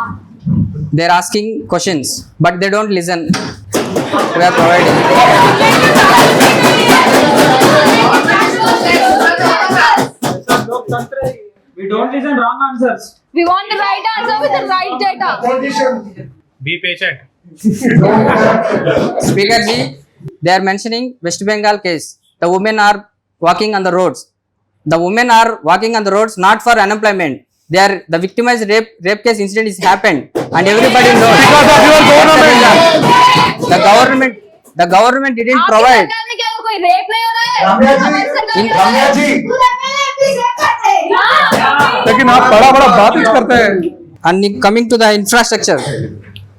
they are asking questions, but they don't listen. We are providing. We don't listen wrong answers. We want the right answer with the right data. Opposition. Be patient. Speaker ji, they are mentioning West Bengal case. The women are walking on the roads. The women are walking on the roads not for unemployment. They are the victimized rape case incident is happened and everybody knows. Because of your government. The government didn't provide. सरकार में क्या कोई rape नहीं हो रहा है? रम्या जी, हमारी सरकार में रम्या जी। हाँ। लेकिन आप बड़ा बात करते हैं. And coming to the infrastructure,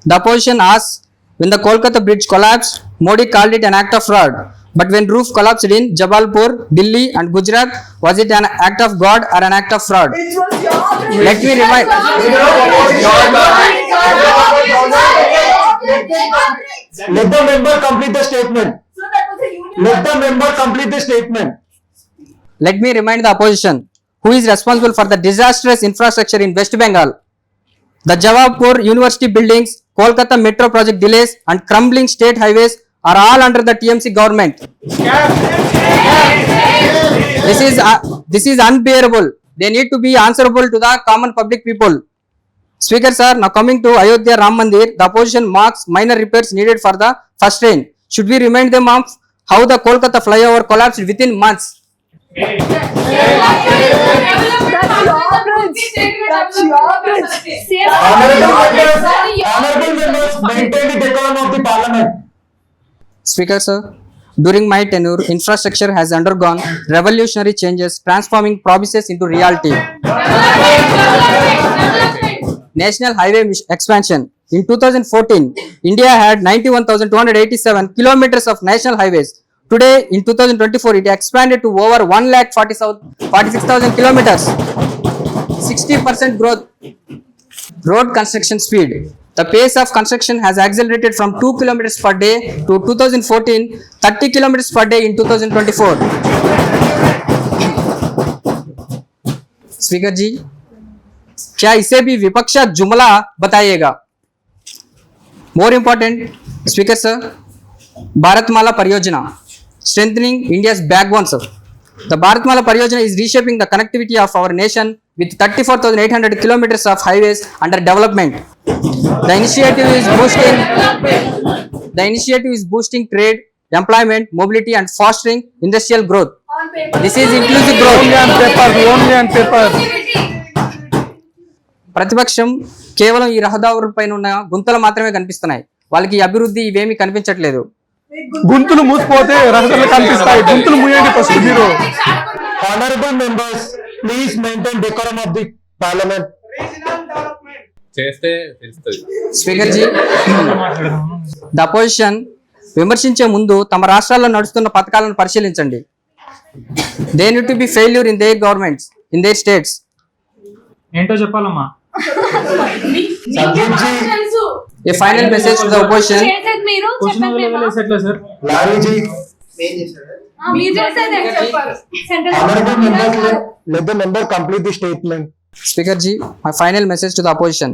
the opposition asks, when the Kolkata bridge collapsed, Modi called it an act of fraud. But when roof collapsed in Jabalpur, Delhi and Gujarat, was it an act of God or an act of fraud? It was your bridge. Let me remind. Let the member complete the statement. So that was a union. Let the member complete the statement. Let me remind the opposition who is responsible for the disastrous infrastructure in West Bengal. The Jabalpur University buildings, Kolkata metro project delays and crumbling state highways are all under the TMC government. This is unbearable. They need to be answerable to the common public people. Speaker sir, now coming to Ayodhya Ram Mandir, the opposition marks minor repairs needed for the first train. Should we remind them of how the Kolkata flyover collapsed within months? That's your bridge. Honorable members, maintain the decorum of the parliament. Speaker sir, during my tenure, infrastructure has undergone revolutionary changes, transforming promises into reality. National highway expansion. In 2014, India had 91,287 kilometers of national highways. Today, in 2024, it expanded to over 1,46,000 kilometers. 60% growth. Road construction speed. The pace of construction has accelerated from 2 kilometers per day to 2014, 30 kilometers per day in 2024. Speaker जी, क्या इसे भी विपक्ष जुमला बताइएगा? More important speaker sir, Bharatmala परियोजना, strengthening India's backbone sir. The Bharatmala Pariyojana is reshaping the connectivity of our nation with 34,800 kilometers of highways under development. The initiative is boosting trade, employment, mobility, and fostering industrial growth. This is inclusive growth. only on paper. ప్రతిపక్షం కేవలం ఈ రహదారుల పైన ఉన్న గుంతలు మాత్రమే కనిపిస్తున్నాయి. వాళ్ళకి ఈ అభివృద్ధి ఇవేమీ కనిపించట్లేదు. గుంతులు మూసిపోతే రహదారులు కనిపిస్తాయి. గుంతులు మూయండి ఫస్ట్ మీరు. Honorable members, please maintain decorum of the parliament. చేస్తే తెలుస్తుంది. స్పీకర్ జీ, ద అపోజిషన్ విమర్శించే ముందు తమ రాష్ట్రాల్లో నడుస్తున్న పథకాలను పరిశీలించండి. They need to be failure in their governments, in their states. ఏంటో చెప్పాలమ్మా. Sanjeev ji, a final message to the opposition. Question వదిలేసేట్లా sir? Lari ji, honorable members, let the member complete the statement. Speaker ji, my final message to the opposition.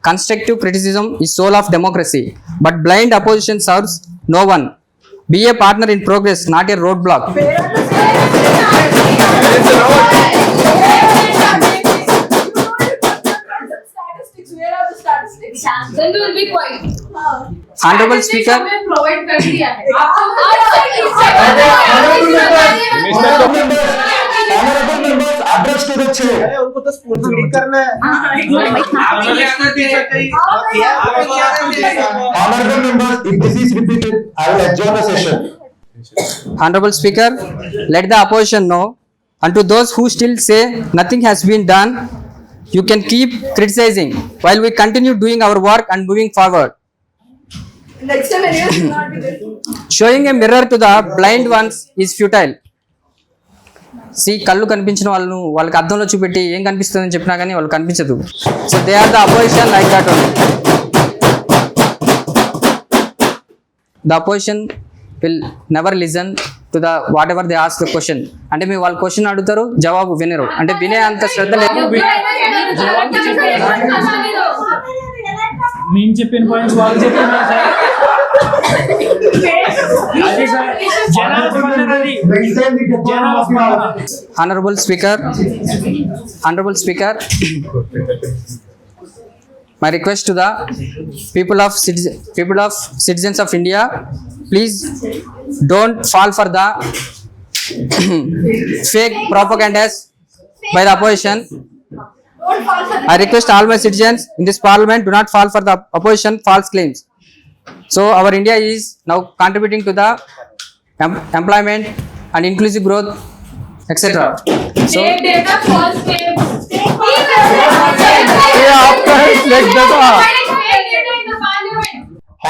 Constructive criticism is soul of democracy, but blind opposition serves no one. Be a partner in progress, not a roadblock. Where are the statistics? Then we will be quiet. Honorable Speaker, Provide कर दिया है. Honorable members, address to the chair. अरे उनको तो spoon feeding करना है। Honorable members, if this is repeated, I will adjourn the session. Honorable Speaker, let the opposition know, and to those who still say nothing has been done, you can keep criticizing while we continue doing our work and moving forward. Next time, anyone will not be there. Showing a mirror to the blind ones is futile. కళ్ళు కనిపించిన వాళ్ళకి అద్దంలో చూపెట్టి ఏం కనిపిస్తుందని చెప్పినా కానీ వాళ్ళు కనిపించదు. So they are the opposition like that only. The opposition will never listen to the whatever they ask the question. అంటే మీరు వాళ్ళు క్వశ్చన్ అడుగుతారు, జవాబు వినరు. అంటే వినే అంత శ్రద్ధ లేదు. మేము చెప్పిన పాయింట్స్ వాళ్ళు చెప్పిన Honorable Speaker, my request to the people of citizens of India, please don't fall for the fake propagandas by the opposition. I request all my citizens in this parliament, do not fall for the opposition false claims. So our India is now contributing to the employment and inclusive growth, etc. So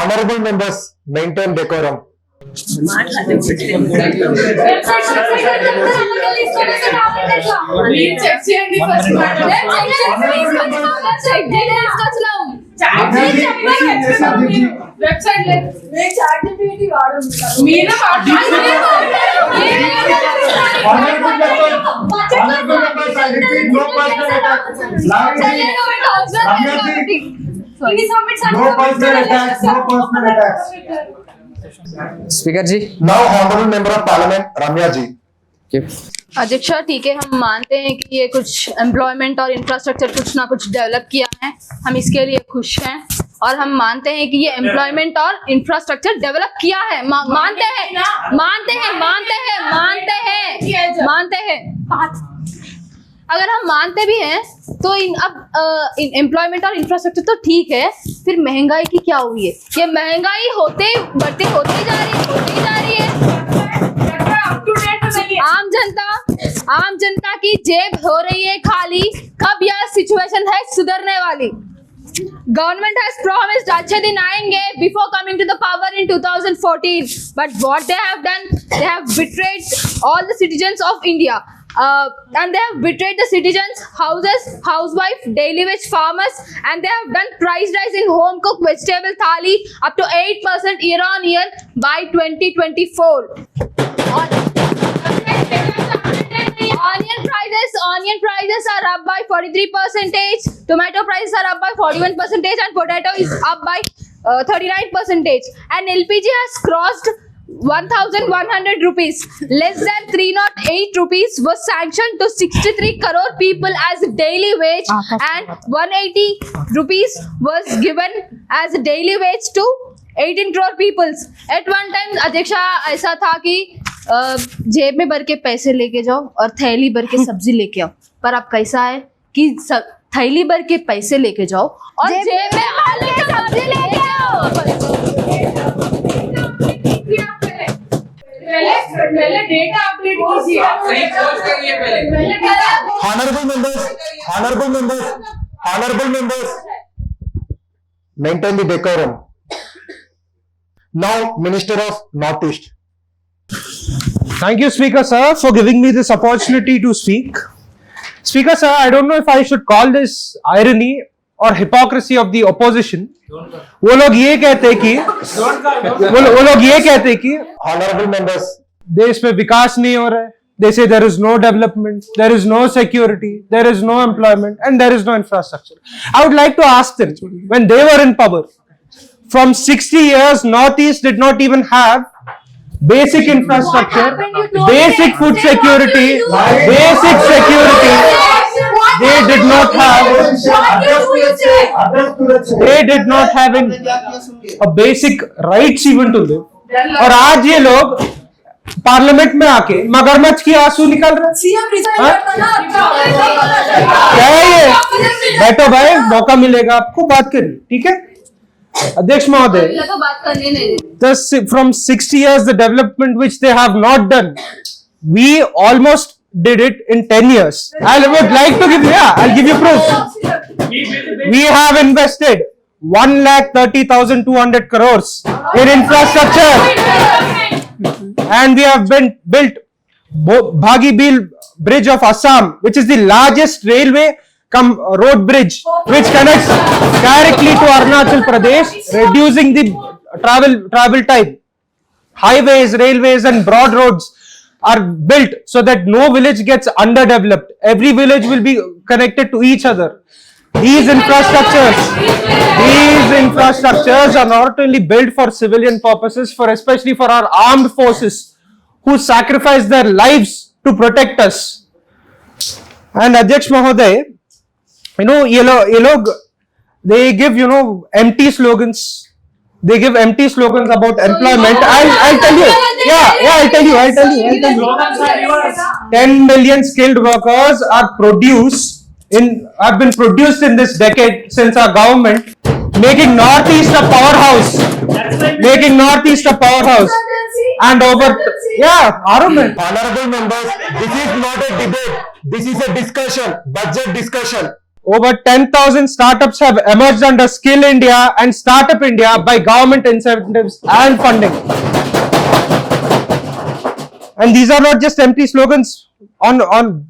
Honorable members, maintain decorum. No personal attacks, no personal attacks. Speaker ji. Now honorable member of parliament Ramya ji. अध्यक्ष, ठीक है, हम मानते हैं कि ये कुछ employment और इंफ्रास्ट्रक्चर कुछ ना कुछ डेवलप किया है, हम इसके लिए खुश हैं और हम मानते हैं कि ये एम्प्लॉयमेंट और इंफ्रास्ट्रक्चर डेवलप किया है। मानते हैं। अगर हम मानते भी हैं तो अब एम्प्लॉयमेंट और इंफ्रास्ट्रक्चर तो ठीक है, फिर महंगाई की क्या हुई है? ये महंगाई होते जा रही है। आम जनता की जेब हो रही है खाली। कब यह सिचुएशन है सुधरने वाली? Government has promised अच्छे दिन आएंगे before coming to the power in 2014, but what they have done, they have betrayed all the citizens of India, and they have betrayed the citizens, houses, housewife, daily wage farmers, and they have done price rise in home cooked vegetable thali up to 8% year on year by 2024. Onion prices are up by 43%, tomato prices are up by 41%, and potato is up by 39%. And LPG has crossed 1,100 rupees. Less than 308 rupees was sanctioned to 63 crore people as daily wage, and 180 rupees was given as daily wage to 18 crore peoples. At one time अध्यक्षा ऐसा था कि जेब में भर के पैसे लेके जाओ और थैली भर के सब्जी लेके आओ, पर अब कैसा है कि थैली भर के पैसे लेके जाओ और जेब में भर के सब्जी लेके आओ। पहले डेटा अपडेट कीजिए। सही खोज करिए पहले। Honorable members, maintain the decorum. Now, Minister of Northeast. Thank you, Speaker sir, for giving me this opportunity to speak. Speaker sir, I don't know if I should call this irony or hypocrisy of the opposition. वो लोग ये कहते कि Honorable members, देश में विकास नहीं हो रहा है. They say there is no development, there is no security, there is no employment, and there is no infrastructure. I would like to ask them, when they were in power, from 60 years, Northeast did not even have basic infrastructure, basic food security, basic security. They did not have a basic rights even to live. और आज ये लोग parliament में आके मगरमच्छ की आंसू निकाल रहे हैं। क्या है ये? बैठो भाई, मौका मिलेगा आपको, बात करिए, ठीक है? अध्यक्ष महोदय, from 60 years the development which they have not done, we almost did it in 10 years. I would like to give, I'll give you proof. We have invested 1,30,200 crores in infrastructure. And we have built Bhagi-Bill Bridge of Assam, which is the largest railway road bridge, which connects directly to Arunachal Pradesh, reducing the travel time. Highways, railways, and broad roads are built so that no village gets underdeveloped. Every village will be connected to each other. These infrastructures are not only built for civilian purposes, especially for our armed forces who sacrifice their lives to protect us. And Adhyaksh Mahoday, ye log, they give, empty slogans. They give empty slogans about employment. I'll tell you. I'll tell you. 10 million skilled workers are have been produced in this decade since our government, making Northeast a powerhouse. And honorable members, this is not a debate. This is a discussion, budget discussion. Over 10,000 startups have emerged under Skill India and Startup India by government incentives and funding. And these are not just empty slogans on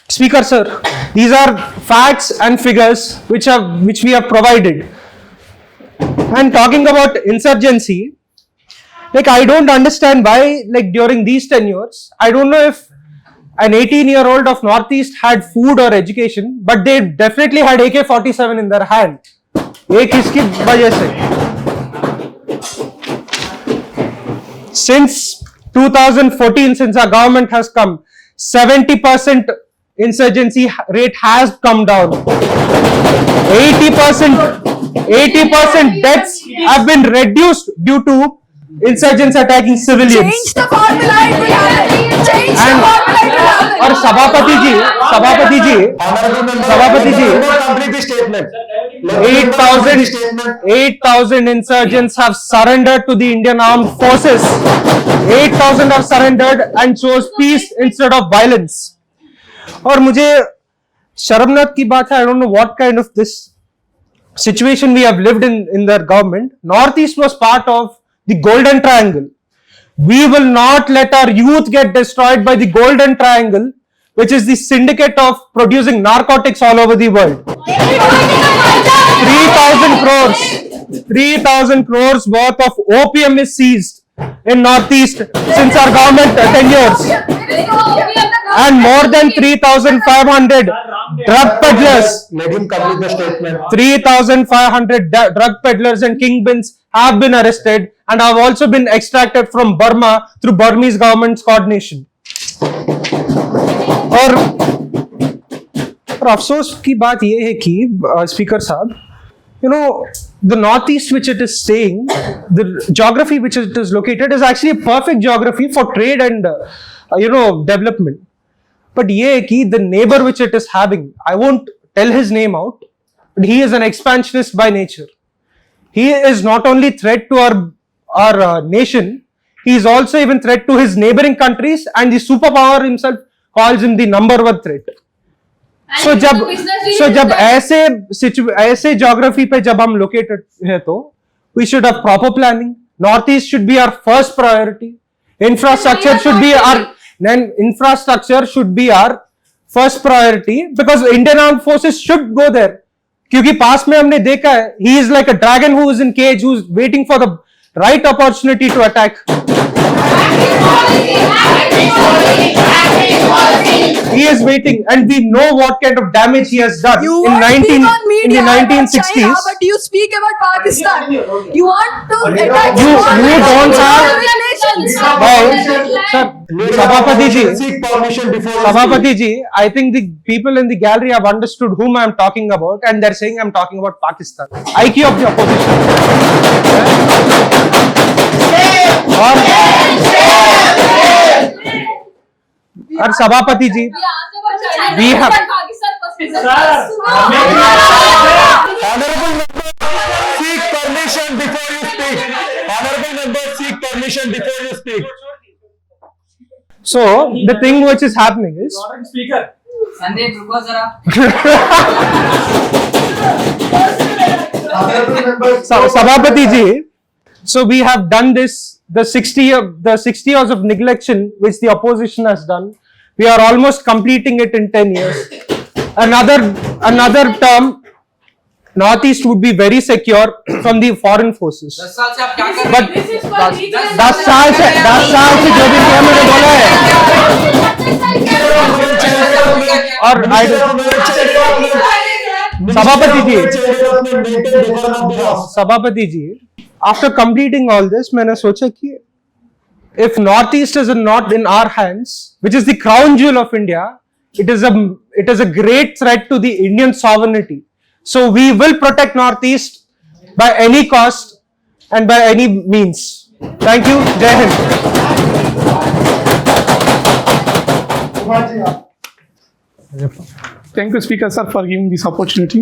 Speaker sir. These are facts and figures which we have provided. And talking about insurgency, I don't understand why, during these 10 years, I don't know if an 18-year-old of Northeast had food or education, but they definitely had AK-47 in their hand. एक इसकी वजह से since 2014, since our government has come, 70% insurgency rate has come down. 80% deaths have been reduced due to insurgents attacking civilians. Change the formula, it will happen. Change the formula, it will happen. और सभापति जी, Complete the statement. 8,000 insurgents have surrendered to the Indian Armed Forces. 8,000 have surrendered and chose peace instead of violence. और मुझे शर्मनाक की बात है, I don't know what kind of this situation we have lived in their government. Northeast was part of the Golden Triangle. We will not let our youth get destroyed by the Golden Triangle, which is the syndicate of producing narcotics all over the world. 3,000 crores worth of opium is seized in Northeast since our government tenures. And more than 3,500 drug peddlers. Let him complete the statement. 3,500 drug peddlers and kingpins have been arrested and have also been extracted from Burma through Burmese government's coordination. और अफसोस की बात यह है कि speaker साहब, you know, the northeast which it is staying, the geography which it is located is actually a perfect geography for trade and development. But ye ki the neighbor which it is having, I won't tell his name out, but he is an expansionist by nature. He is not only threat to our nation, he is also even threat to his neighboring countries, and the superpower himself calls him the number one threat. So जब ऐसे geography पे जब हम located है तो we should have proper planning. Northeast should be our first priority. Infrastructure should be our first priority, because Indian Armed Forces should go there. क्योंकि पास में हमने देखा है, he is like a dragon who is in cage, who is waiting for the right opportunity to attack. He is waiting, and we know what kind of damage he has done You in want to speak on in media the about 1960s. China, but you speak about Pakistan. You want to attack You don't have. nations. Sir, Sabapati ji, Seek permission before you Sabapati ji, I think the people in the gallery have understood whom I am talking about, and they're saying I'm talking about Pakistan. IQ of the opposition. और सभापति जी, we have. Honorable member, seek permission before you speak. Honorable member, seek permission before you speak. So the thing which is happening is, Sandeep रुको जरा. Honorable member, Sabapati ji, so we have done this, the 60 years of neglection which the opposition has done. We are almost completing it in 10 years. Another term, Northeast would be very secure from the foreign forces. 10 साल से आप क्या कर रहे But 10 साल से जो भी किया मैंने बोला है. और सभापति जी, after completing all this, मैंने सोचा कि if Northeast is not in our hands, which is the crown jewel of India, it is a great threat to the Indian sovereignty. So we will protect Northeast by any cost and by any means. Thank you. Jai Hind. Thank you speaker sir for giving this opportunity.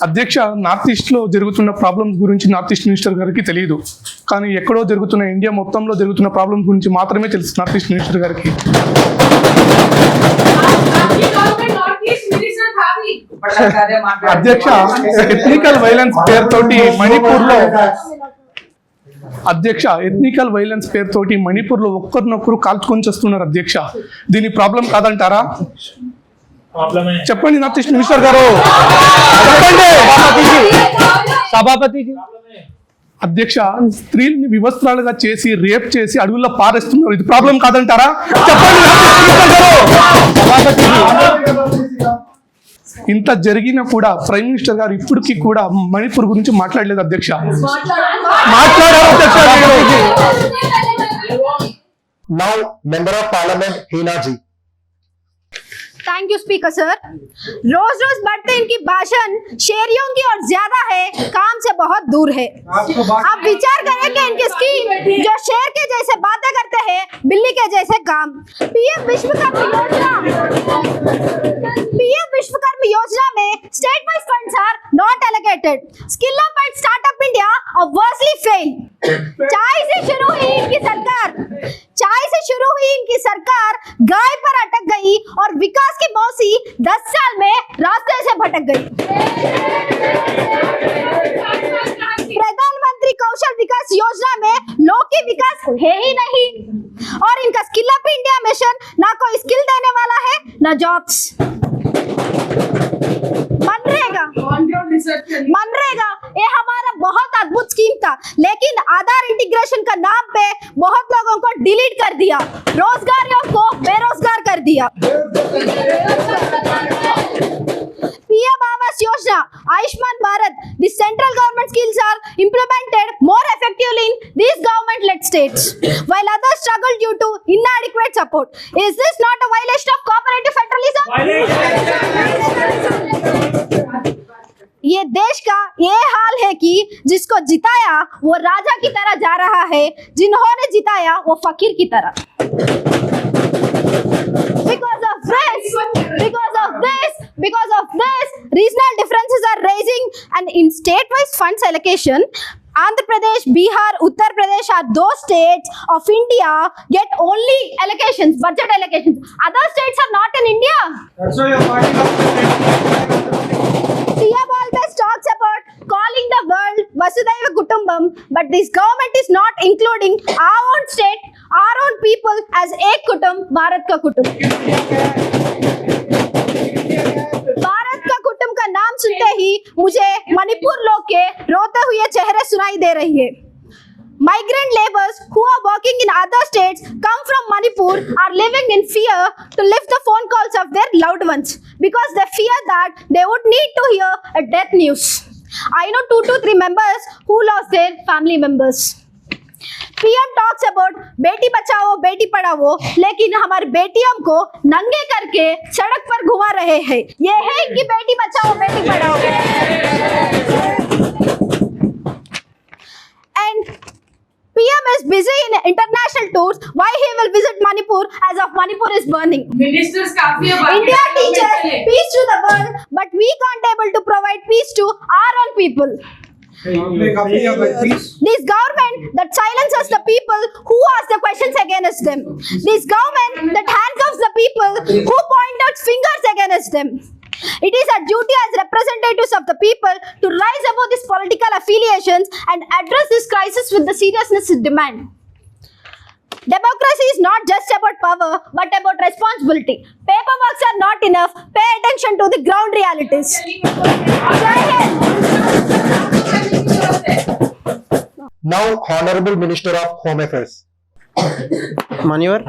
అధ్యక్ష, north ఈస్ట్లో జరుగుతున్న problems గురించి north east minister గారికి తెలియదు, కానీ ఎక్కడో జరుగుతున్న India మొత్తంలో జరుగుతున్న ప్రాబ్లమ్స్ గురించి మాత్రమే తెలుసు నార్త్ ఈస్ట్ మినిస్టర్ గారికి. అధ్యక్ష, ఎథ్నికల్ వైలెన్స్ పేరుతోటి మణిపూర్లో ఒక్కరినొక్కరు కాల్చుకొని చేస్తున్నారు అధ్యక్ష. దీని ప్రాబ్లం కాదంటారా? చెప్పండి నార్త్ ఈస్ట్ మినిస్టర్ గారు, చెప్పండి. సభాపతి అధ్యక్ష, స్త్రీల్ని వివస్త్రాలుగా చేసి రేప్ చేసి అడవుల్లో పారేస్తున్నారు, ఇది ప్రాబ్లం కాదంటారా? చెప్పండి నార్త్ ఈస్ట్ మినిస్టర్ గారు. ఇంత జరిగినా కూడా ప్రైమ్ మినిస్టర్ గారు ఇప్పటికీ కూడా మణిపూర్ గురించి మాట్లాడలేదు అధ్యక్ష. మాట్లాడారు అధ్యక్ష. Now, Member of Parliament Hina ji. Thank you speaker sir. रोज रोज बढ़ते इनकी भाषण शेरियों की और ज्यादा है, काम से बहुत दूर है. आप विचार करें कि इनकी स्कीम जो शेर के जैसे बातें करते हैं, बिल्ली के जैसे काम. पीएम विश्वकर्मा योजना में state wise funds are not allocated. Skill up and startup India obviously fail. चाय से शुरू हुई इनकी सरकार गाय पर अटक गई और विकास की मौसी 10 साल में रास्ते से भटक गई. प्रधानमंत्री कौशल विकास योजना में लोग की विकास है ही नहीं, और इनका स्किल अप इंडिया मिशन ना कोई स्किल देने वाला है ना जॉब्स. मनरेगा ये हमारा बहुत अद्भुत स्कीम था, लेकिन आधार इंटीग्रेशन का नाम पे बहुत लोगों को डिलीट कर दिया, रोजगारियों को बेरोजगार कर दिया. PM Awas Yojana, Ayushman Bharat, the central government schemes are implemented more effectively in these government-led states, while others struggle due to inadequate support. Is this not a violation of cooperative federalism? ये देश का ये हाल है कि जिसको जिताया वो राजा की तरह जा रहा है, जिन्होंने जिताया वो फकीर की तरह। Because of this, regional differences are rising, and in state-wise funds allocation, Andhra Pradesh, Bihar, Uttar Pradesh are those states of India get only allocations, budget allocations. Other states are not in India. That's why your party PM always talks about calling the world Vasudhaiva Kutumbam, but this government is not including our own state, our own people as Ek Kutumb, Bharat Ka Kutumb. Bharat का कुटुंब का नाम सुनते ही मुझे मणिपुर लोग के रोते हुए चेहरे सुनाई दे रही है। Migrant laborers who are working in other states come from Manipur are living in fear to lift the phone calls of their loved ones because they fear that they would need to hear a death news. I know 2 to 3 members who lost their family members. PM talks about Beti Bachao Beti Padhao, लेकिन हमारी बेटियों को नंगे करके सड़क पर घुमा रहे हैं। ये है कि Beti Bachao Beti Padhao. And PM is busy in international tours. Why he will visit Manipur as of Manipur is burning? Ministers काफी India teaches peace to the world, but we can't able to provide peace to our own people. This government that silences the people who ask the questions against them. This government that handcuffs the people who point out fingers against them. It is our duty as representatives of the people to rise above these political affiliations and address this crisis with the seriousness it demands. Democracy is not just about power, but about responsibility. Paperworks are not enough. Pay attention to the ground realities. Jai Hind. Now, Honorable Minister of Home Affairs. मान्यवर,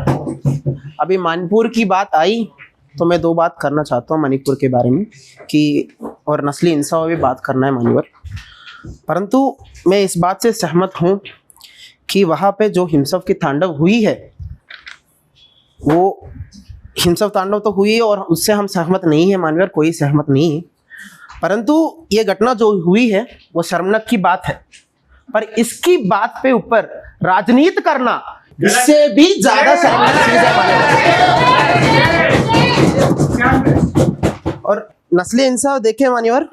अभी मणिपुर की बात आई तो मैं 2 बात करना चाहता हूँ मणिपुर के बारे में कि और नस्ली इंसाफ भी बात करना है मान्यवर। परंतु मैं इस बात से सहमत हूँ कि वहाँ पे जो हिंसक की तांडव हुई है वो हिंसक तांडव तो हुई और उससे हम सहमत नहीं है मान्यवर, कोई सहमत नहीं है। परंतु ये घटना जो हुई है वो शर्मनाक की बात है, पर इसकी बात पे ऊपर राजनीति करना इससे भी ज्यादा शर्मनाक चीज है। और नस्ली इंसाफ देखे मान्यवर,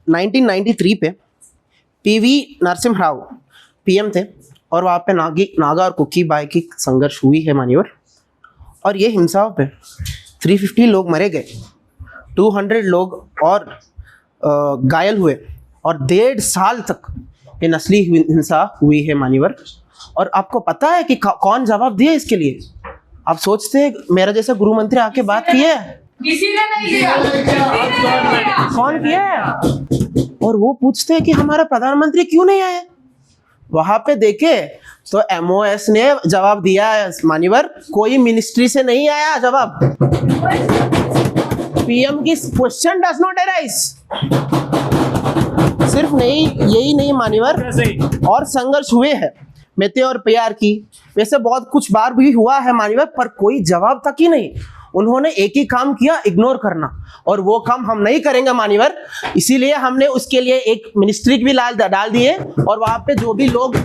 1993 पे PV नरसिम्हा राव PM थे और वहाँ पे नागा और कुकी बाई की संघर्ष हुई है मान्यवर, और ये हिंसा पे 350 लोग मरे गए, 200 लोग और घायल हुए और 1.5 साल तक ये नस्ली हिंसा हुई है मान्यवर। और आपको पता है कि कौन जवाब दिया इसके लिए? आप सोचते हैं मेरा जैसा गृह मंत्री आके बात किए? किसी ने नहीं किया। कौन किया है? और वो पूछते हैं कि हमारा प्रधानमंत्री क्यों नहीं आए? वहां पे देखे तो MOS ने जवाब दिया है मान्यवर, कोई मिनिस्ट्री से नहीं आया जवाब। PM की क्वेश्चन डज नॉट अराइज। सिर्फ नहीं यही नहीं मान्यवर, और संघर्ष हुए हैं मेते और प्यार की, वैसे बहुत कुछ बार भी हुआ है मान्यवर, पर कोई जवाब तक ही नहीं। उन्होंने एक ही काम किया, इग्नोर करना, और वो काम हम नहीं करेंगे मान्यवर। इसीलिए हमने उसके लिए एक मिनिस्ट्री भी डाल दिए और वहाँ पे जो भी लोग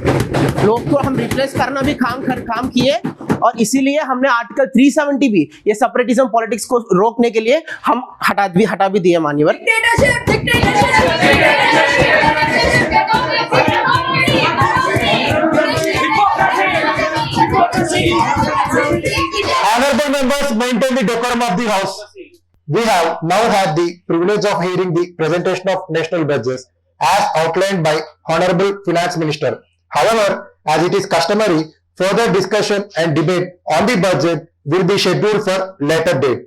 को हम रिप्लेस करना भी काम किए, और इसीलिए हमने आर्टिकल 370 भी ये सेपरेटिज्म पॉलिटिक्स को रोकने के लिए हम हटा भी दिए मान्यवर। Honorable members, maintain the decorum of the house. We have now had the privilege of hearing the presentation of national budgets as outlined by Honorable Finance Minister. However, as it is customary, further discussion and debate on the budget will be scheduled for later date.